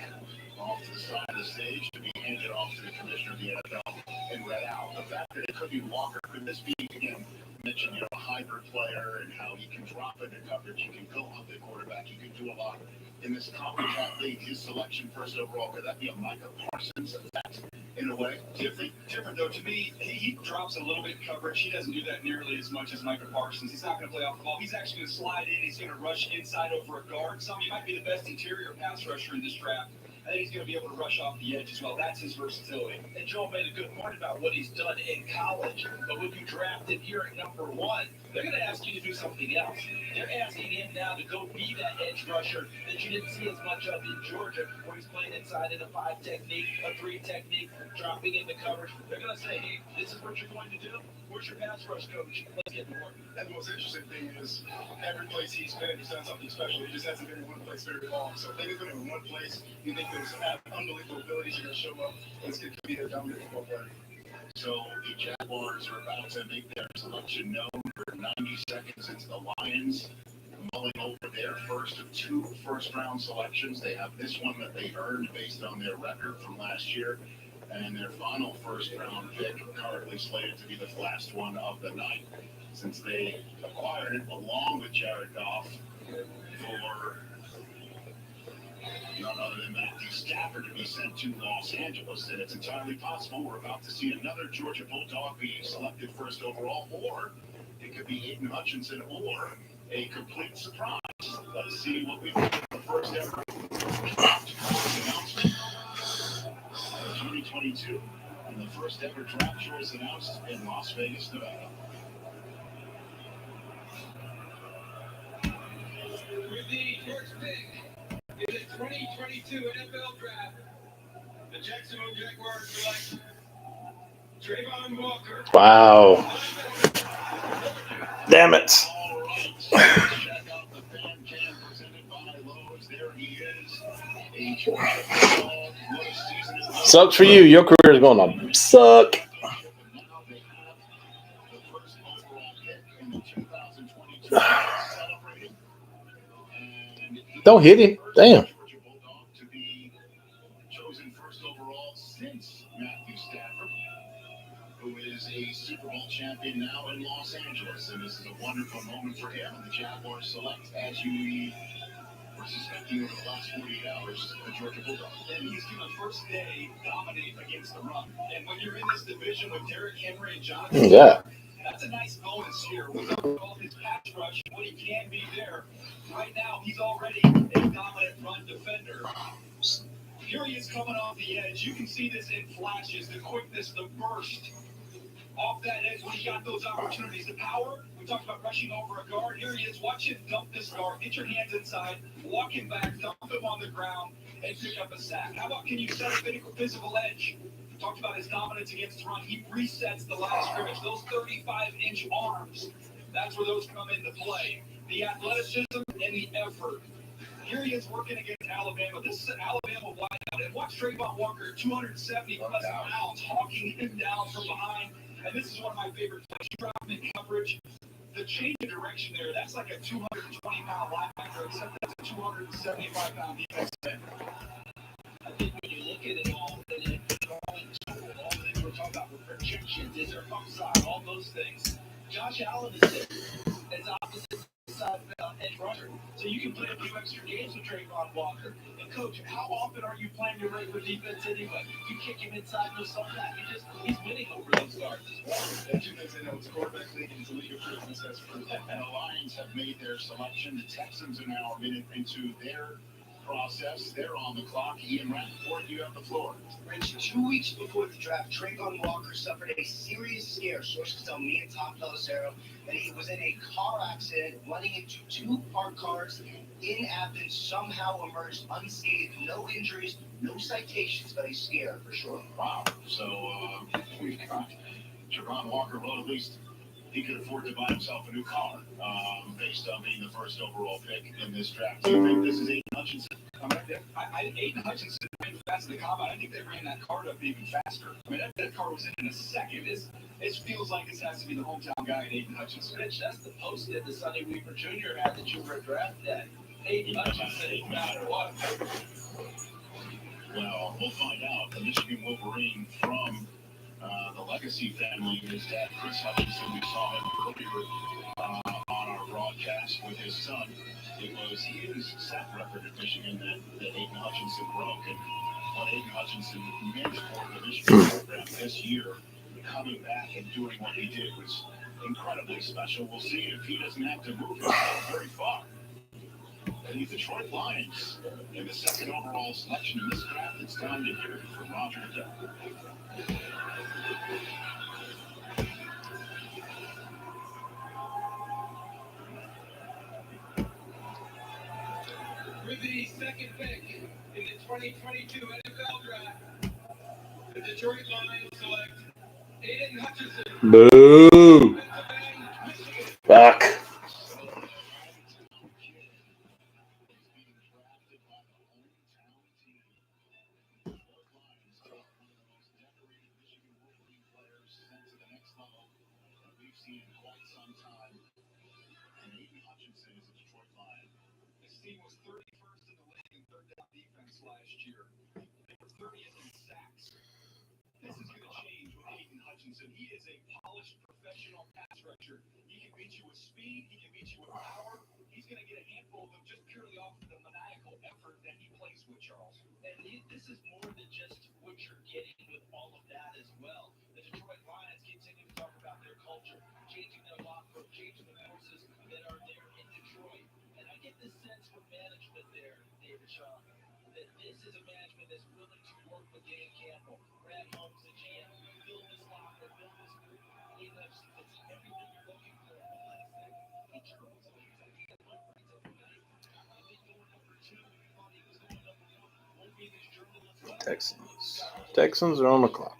off to the side of the stage to be handed off to the commissioner of the NFL and read out. The fact that it could be Walker, could this be, again, mentioned, a hybrid player and how he can drop into coverage, he can go up the quarterback, he can do a lot in this copycat league. His selection first overall, could that be a Micah Parsons effect in a way? Do you think? Different though, to me, he drops a little bit in coverage. He doesn't do that nearly as much as Micah Parsons. He's not going to play off the ball. He's actually going to slide in. He's going to rush inside over a guard. He might be the best interior pass rusher in this draft. I think he's going to be able to rush off the edge as well. That's his versatility. And Joel made a good point about what he's done in college. But when you draft him here at number 1, they're going to ask you to do something else. They're asking him now to go be that edge rusher that you didn't see as much of in Georgia, where he's playing inside in a 5 technique, a 3 technique, dropping into coverage. They're going to say, hey, this is what you're going to do. Where's your pass rush coach? Let's get to work. And the most interesting thing is, every place he's been, he's done something special. He just hasn't been in one place very long. So if they've been in one place, you think there's unbelievable abilities are going to show up, and it's going to be a dominant football player. So the Jaguars are about to make their selection known for 90 seconds into the Lions, mulling over their first of 2 first-round selections. They have this one that they earned based on their record from last year, and their final first-round pick, currently slated to be the last one of the night, since they acquired it along with Jared Goff for none other than Matthew Stafford to be sent to Los Angeles. And it's entirely possible we're about to see another Georgia Bulldog being selected first overall, or it could be Aiden Hutchinson, or a complete surprise. Let's see what we've got in the first ever announcement of 2022, and the first ever draft choice announced in Las Vegas, Nevada. With the first pick in the 2022 NFL Draft, the Jacksonville Jaguars select Trayvon Walker. Wow. Damn it. All right, so let's check out the fan cam presented by Lowe's. There he is. A Georgia Bulldog. What a season it was. Sucks for you. Your career is going to suck. Now they have the first overall pick in the 2022 celebrating. And he Don't hit him. Damn. Georgia Bulldog to be chosen first overall since Matthew Stafford, who is a Super Bowl champion now in Los Angeles. And this is a wonderful moment for him. And the Jaguars select, as you were suspecting over the last 48 hours, the Georgia Bulldog. And he's going to first day dominate against the run. And when you're in this division with Derrick Henry and Jonathan, Yeah. that's a nice bonus here. We talked about his pass rush and what he can be there. Right now, he's already a dominant run defender. Here he is coming off the edge. You can see this in flashes, the quickness, the burst off that edge when he got those opportunities. The power, we talked about rushing over a guard. Here he is. Watch him dump this guard. Get your hands inside, walk him back, dump him on the ground, and pick up a sack. How about can you set a physical edge? We talked about his dominance against the run. He resets the line of scrimmage. Those 35-inch arms, that's where those come into play. The athleticism and the effort. Here he is working against Alabama. This is an Alabama wideout. And watch Trayvon Walker, 270-plus pounds, hawking him down from behind. And this is one of my favorite plays. You drop him in coverage. The change of direction there, that's like a 220-pound linebacker, except that's a 275-pound defensive end. I think when you look at it all, and then all the things we're talking about with projections, is there upside, all those things. Josh Allen is as opposite side edge rusher. So you can play a few extra games with Trayvon Walker. And coach, how often are you playing your regular defense anyway? You kick him inside, no something that. He's winning over those guards. As you guys know, it's quarterback league and it's a league of business has proven. And the Lions have made their selection. The Texans are now a minute into their process. They're on the clock. Ian Rappaport, you have the floor. Rich, 2 weeks before the draft, Trayvon Walker suffered a serious scare. Sources tell me and Tom Pelissero that he was in a car accident running into two parked cars in Athens, somehow emerged unscathed, no injuries, no citations, but a scare for sure. Wow. So we've got Trayvon Walker. Well, at least he could afford to buy himself a new car based on being the first overall pick in this draft. Do you think this is Aiden Hutchinson? Aiden Hutchinson ran fast in the combine. I think they ran that card up even faster. I mean, that car was in a second. It feels like this has to be the hometown guy in Aiden Hutchinson. Rich, that's the post that the Sonny Weaver Jr. had that you were drafted at. Aiden Hutchinson, no matter what. Well, we'll find out. The Michigan Wolverine from the Legacy family, his dad, Chris Hutchinson, we saw him earlier on our broadcast with his son. It was his sack record at Michigan that Aiden Hutchinson broke. And what Aiden Hutchinson meant for the Michigan program this year, coming back and doing what he did was incredibly special. We'll see if he doesn't have to move himself very far. The Detroit Lions in the second overall selection in this draft. It's time to hear from Roger Goodell. With the second pick in the 2022 NFL Draft, the Detroit Lions select Aiden Hutchinson. Boo! Fuck. Last year, they were 30th in sacks. This is going to change with Aiden Hutchinson. He is a polished professional pass rusher. He can beat you with speed. He can beat you with power. He's going to get a handful of them just purely off of the maniacal effort that he plays with, Charles. And this is more than just what you're getting with all of that as well. The Detroit Lions continue to talk about their culture, changing their locker, changing the forces that are there in Detroit. And I get this sense from management there, David Shaw, that this is a management that's willing to work with Dan Campbell, Brad Holmes, the GM, build this locker, build this group. It's everything you're looking for. He chose Texans are on the clock.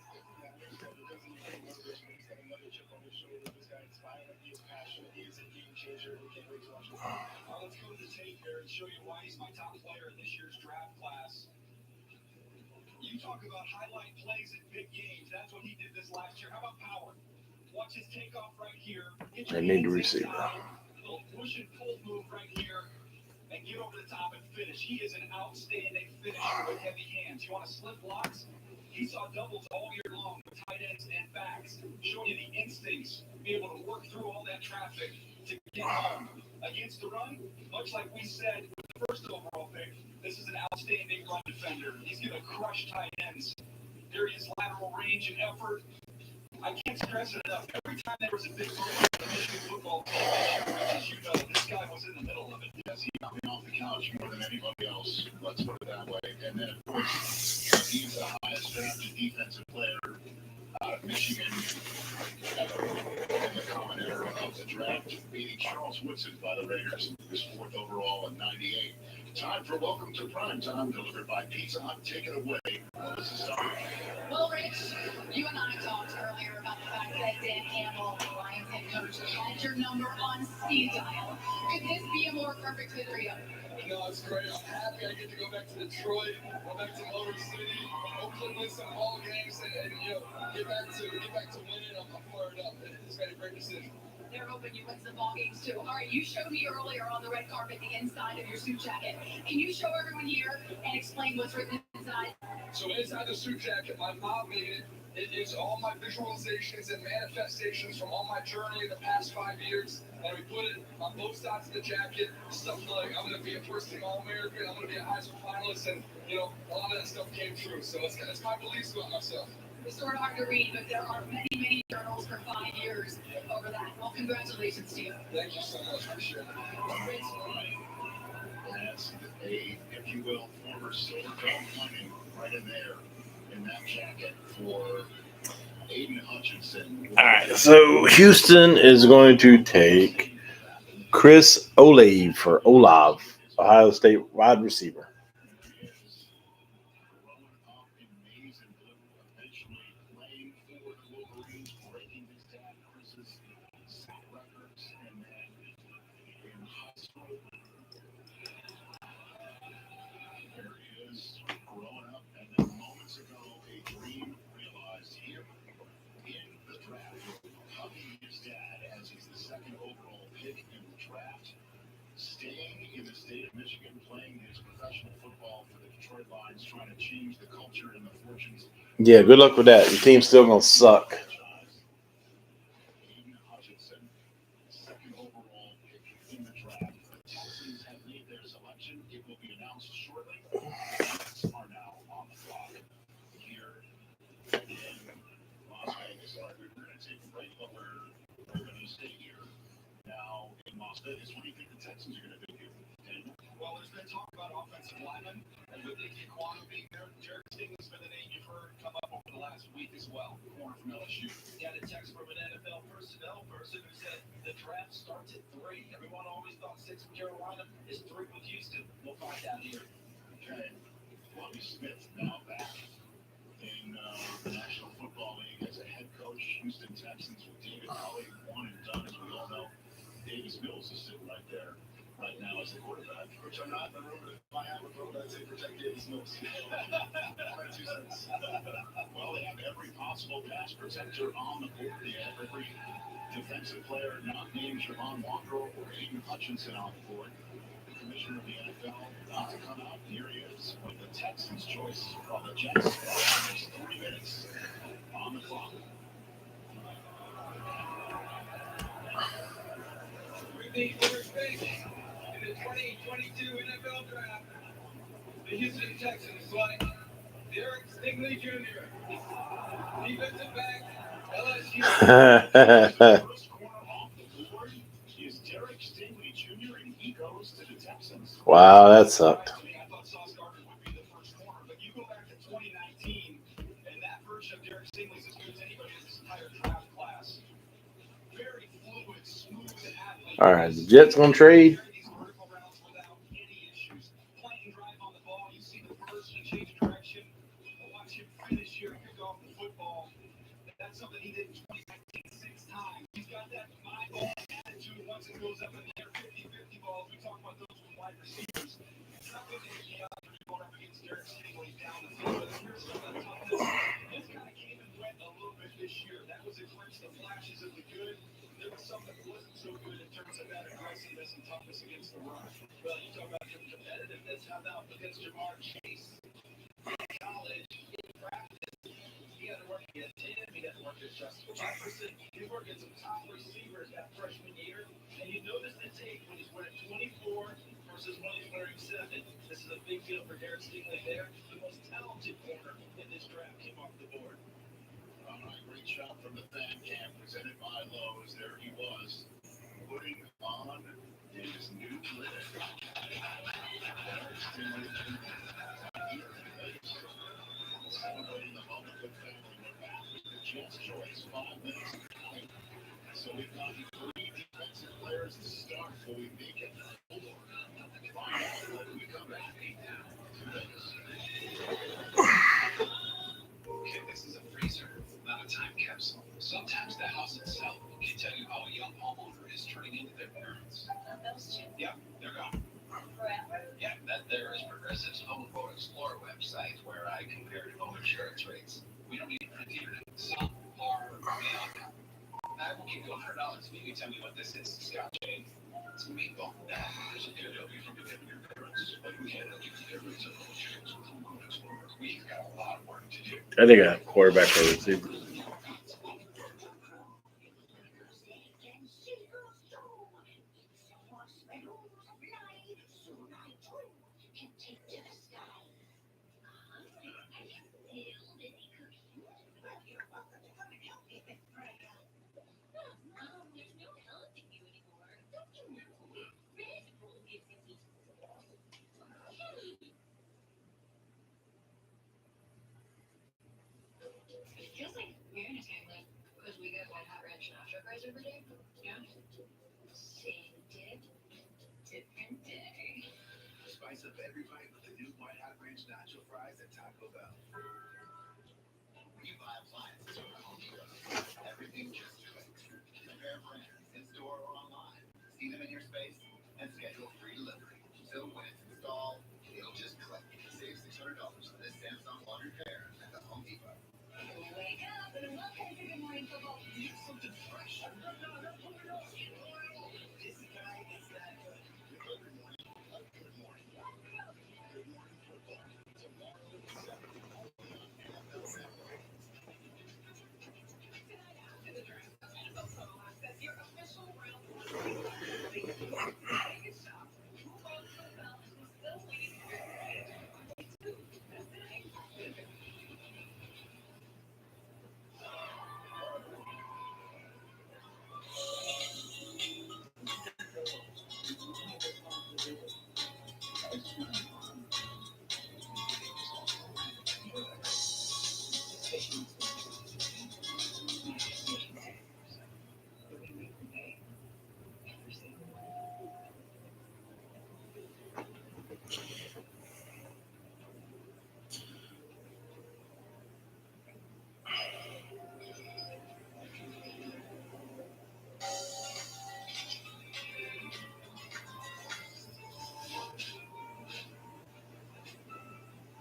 Let's go to the tape here and show you why he's my top player in this year's draft class. You talk about highlight plays in big games. That's what he did this last year. How about power? Watch his takeoff right here. They need a receiver. Little push and pull move right here. And get over the top and finish. He is an outstanding finisher with heavy hands. You want to slip blocks? He saw doubles all year long with tight ends and backs, showing you the instincts, be able to work through all that traffic to get home. Against the run, much like we said with the first overall pick, this is an outstanding run defender. He's going to crush tight ends. There is lateral range and effort. I can't stress it enough. Every time there was a big moment in the Michigan football team, as you know, this guy was in the middle of it. Yes, he got me off the couch more than anybody else. Let's put it that way. And then, of course, he's the highest drafted defensive player out of Michigan in the common era of the draft, beating Charles Woodson by the Raiders, his fourth overall in '98. Time for Welcome to Prime Time, delivered by Pizza Hut. Take it away, Melissa Starr. Well, Rich, you and I talked earlier about the fact that Dan Campbell, the Lions head coach, had your number on speed dial. Could this be a more perfect fit for you? No, it's great. I'm happy I get to go back to Detroit, go back to Motor City, hopefully win some ball games, and get back to winning. I'm fired up. It's been a great decision. They're hoping you win some ball games too. All right, you showed me earlier on the red carpet the inside of your suit jacket. Can you show everyone here and explain what's written inside? So inside the suit jacket, my mom made it. It is all my visualizations and manifestations from all my journey in the past 5 years. And we put it on both sides of the jacket. Stuff like I'm going to be a first-team All-American. I'm going to be a Heisman finalist. And, a lot of that stuff came true. So it's my beliefs about myself. It's sort of hard to read, but there are many, many journals for 5 years over that. Well, congratulations to you. Thank you so much. Appreciate it. As a, if you will, former Silver Dome lineman right in there in that jacket for Aiden Hutchinson. All right, so Houston is going to take Chris Olave for Olav, Ohio State wide receiver. Yeah, good luck with that. Your team's still going to suck. Well, there's been talk about offensive linemen, and with Nicky Kwame being there, Derek Stingley's been the name you've heard come up over the last week as well. Corner from LSU. Got a text from an NFL personnel person who said the draft starts at 3. Everyone always thought 6 with Carolina is 3 with Houston. We'll find out here. Okay. Bobby Smith now back in the National Football League as a head coach. Houston Texans with David Culley, one and done, as we all know. Davis Mills is sitting right there right now as the quarterback. Which I'm not in the room, but if I have a room, I'd say protect Davis Mills. My 2 cents. Well, they have every possible pass protector on the board. They have every defensive player not named Javon Walker or Aiden Hutchinson on the board. The commissioner of the NFL about to come out. Here he is with the Texans' choice from the Jets. There's 3 minutes on the clock. The first base in the 2022 NFL Draft, the Houston Texans select Derek Stingley Jr., defensive back, LSU. First corner off the board is Derek Stingley Jr., and he goes to the Texans. Wow, that sucked. I thought Sauce Gardner would be the first corner, but you go back to 2019, and that version of Derek Stingley's as good as anybody in this entire draft class. Very fluid, smooth athlete. All right, the Jets going to trade. Something he did in 2019 6 times. He's got that my ball attitude once it goes up in the air, 50-50 balls. We talk about those with wide receivers. It's not good to get out when you're going up against Derek Stingley down the field. But here's some of the toughness. It's kind of came and went a little bit this year. That was a glimpse, the flashes of the good. There was some that wasn't so good in terms of that aggressiveness and toughness against the run. Well, you talk about your competitiveness. How about against Jamar Chase in college, in practice? He had to work against him. He had to work against Justin Jefferson. He worked against some top receivers that freshman year. And you notice the tape when he's wearing 24 versus when he's wearing 7. This is a big deal for Derek Stingley there. The most talented corner in this draft came off the board. All right, great shot from the fan cam presented by Lowe's. There he was, putting on his new lid. Derek Stingley Jr. Celebrating the moment with family. We're back with the Jets' choice. 5 minutes to play. So we've got 3 defensive players to start. Will we make it? Hold on. Find out when we come back. To Vegas. Okay, this is a freezer, not a time capsule. Sometimes the house itself can tell you how a young homeowner is turning into their parents. Those 2. Yeah, they're gone. Forever. I will give you $100 if you can tell me what this is. Scotch egg. It's a meatball. There's a good help you from your parents, but we can't help you from every single insurance with Home Explorer. We've got a lot of work to do. I think a quarterback or receiver. It feels like we're in a time like because we get White Hot Ranch nacho fries every day. Yeah. Same dip, different day. Spice up every bite with the new White Hot Ranch nacho fries at Taco Bell. When you buy appliances from Home Depot, everything just clicks. Compare brands in store or online. See them in your space and schedule free delivery. So when it's installed, it'll just click. Save $600 on this Samsung laundry pair at the Home Depot. Wake up and welcome to Good Morning Football. Get something fresh. This guy is that good. Good morning. Good morning. Good morning football. Tomorrow at 7 only on NFL Network. After the draft, NFL Phone says your official round one biggest shop. Who loves football is still waiting for it.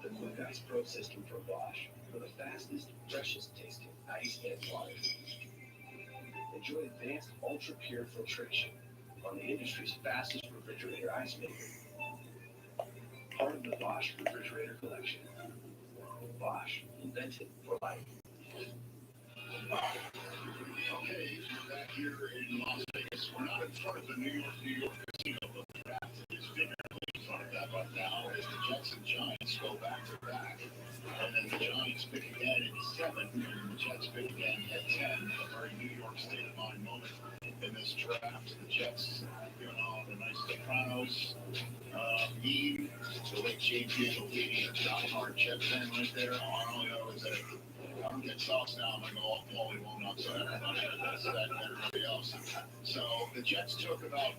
The Quick Ice Pro system from Bosch for the fastest, freshest tasting ice and water. Enjoy advanced ultra pure filtration on the industry's fastest refrigerator ice maker. Part of the Bosch refrigerator collection. Bosch, invented for life. Okay, we're back here in Las Vegas. We're not in front of the New York casino, but the draft is figuratively in front of that right now as the Jets and Giants go back to back. And then the Giants pick again at 7, and the Jets pick again at 10. A very New York state of mind moment in this draft. The Jets giving off a nice Sopranos meme. The late James Gandolfini, a diehard Jet fan right there. All I know is that I don't get sauce now. I'm going to go off Paulie Walnuts, so everybody does that and everybody else. So the Jets took about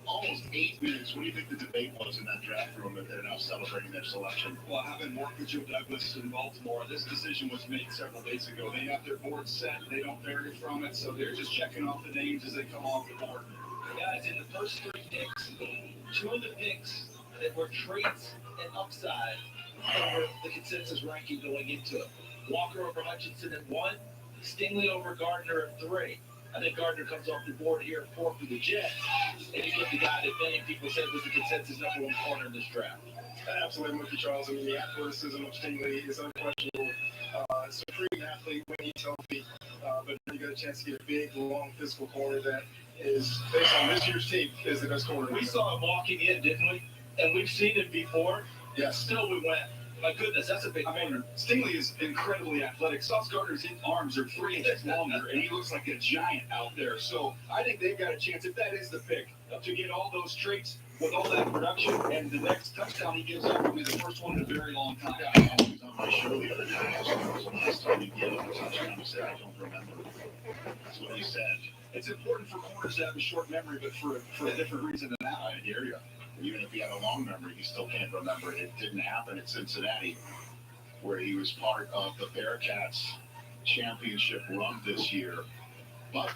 almost 8 minutes. What do you think the debate was in that draft room that they're now celebrating their selection? Well, having worked with Joe Douglas in Baltimore, this decision was made several days ago. They have their board set. They don't vary from it, so they're just checking off the names as they come off the board. Guys, in the first 3 picks, 2 of the picks that were traits and upside over the consensus ranking going into it. Walker over Hutchinson at 1, Stingley over Gardner at 3. I think Gardner comes off the board here at 4 for the Jets, and you get the guy that many people said was the consensus #1 corner in this draft. Absolutely, with you, Charles. I mean, the athleticism of Stingley is unquestionable. Supreme athlete when he's healthy, but you got a chance to get a big, long, physical corner that is, based on this year's tape, is the best corner. We saw him walking in, didn't we? And we've seen him before. Yes. Still, we went, my goodness, that's a big corner. Stingley is incredibly athletic. Sauce Gardner's arms are 3 inches longer, and he looks like a giant out there. So I think they've got a chance, if that is the pick, to get all those traits with all that production. And the next touchdown he gives up will be the first one in a very long time. I was on my show the other day. I asked him, "When was the last time you gave up a touchdown?" He said, "I don't remember." That's what he said. It's important for corners to have a short memory, but for a different reason than that. I hear you. Even if he had a long memory, he still can't remember it. It didn't happen at Cincinnati, where he was part of the Bearcats championship run this year. But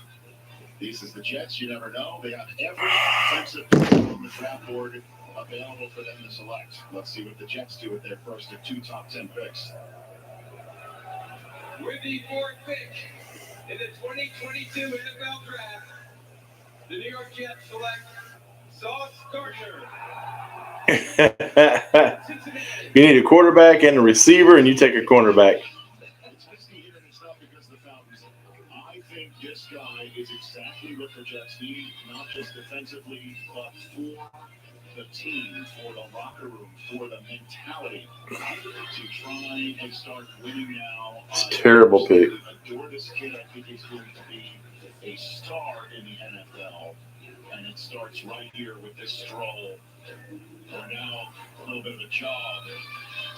this is the Jets. You never know. They have every defensive player on the draft board available for them to select. Let's see what the Jets do with their first of 2 top 10 picks. With the 4th pick In the 2022 NFL Draft, the New York Jets select Sauce Gardner. You need a quarterback and a receiver, and you take a cornerback. It's risky here, and it's not because of the Falcons. I think this guy is exactly what the Jets need, not just defensively, but for the team, for the locker room, for the mentality to try and start winning now. It's a terrible pick. Adore this kid. I think he's going to be a star in the NFL, and it starts right here with this stroll. For now, a little bit of a jog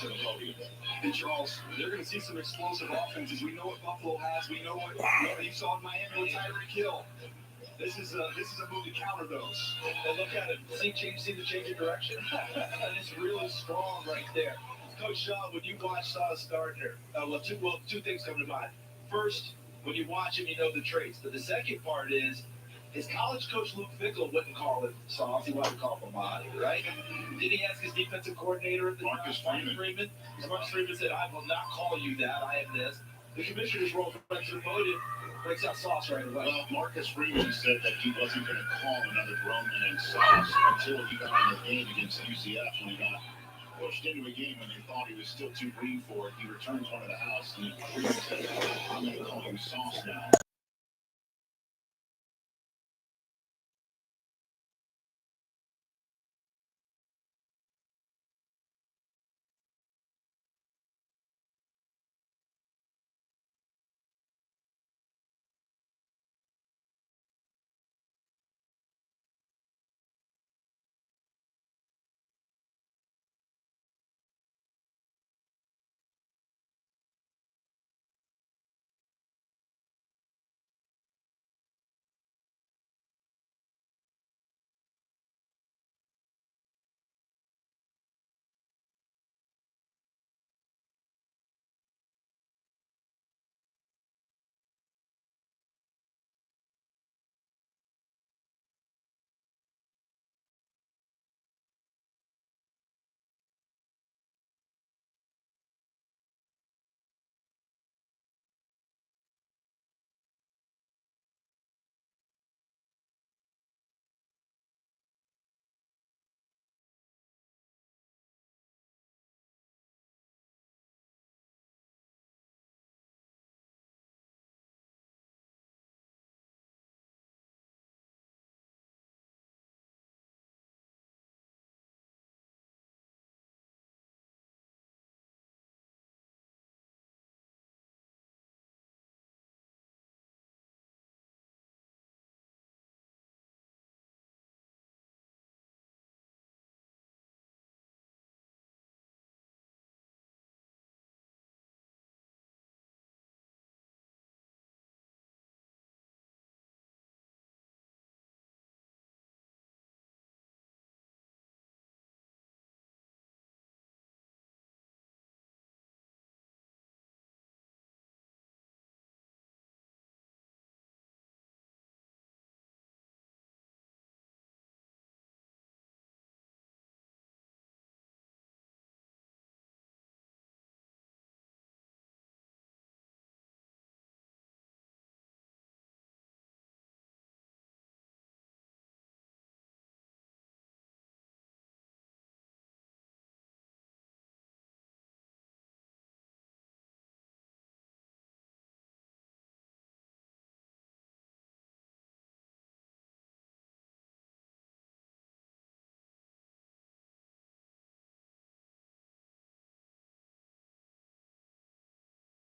to the podium. And Charles, they're going to see some explosive offenses. We know what Buffalo has. We know what you saw in Miami with Tyreek Hill. This is a move to counter those. And look at it. See the change of direction? It's really strong right there. Coach Shaw, when you watch Sauce Gardner, two things come to mind. First, when you watch him, you know the traits. But the second part is, his college coach Luke Fickell wouldn't call it Sauce. He wanted to call him Ahmad, right? Did he ask his defensive coordinator at the Marcus Freeman? And Marcus Freeman said, I will not call you that. I am this. The commissioner's role brings the podium, breaks out Sauce right away. Well, Marcus Freeman said that he wasn't going to call another grown man Sauce until he got in the game against UCF when he got pushed into a game when they thought he was still too green for it. He returns one to the house, and Freeman said, I'm going to call you Sauce now.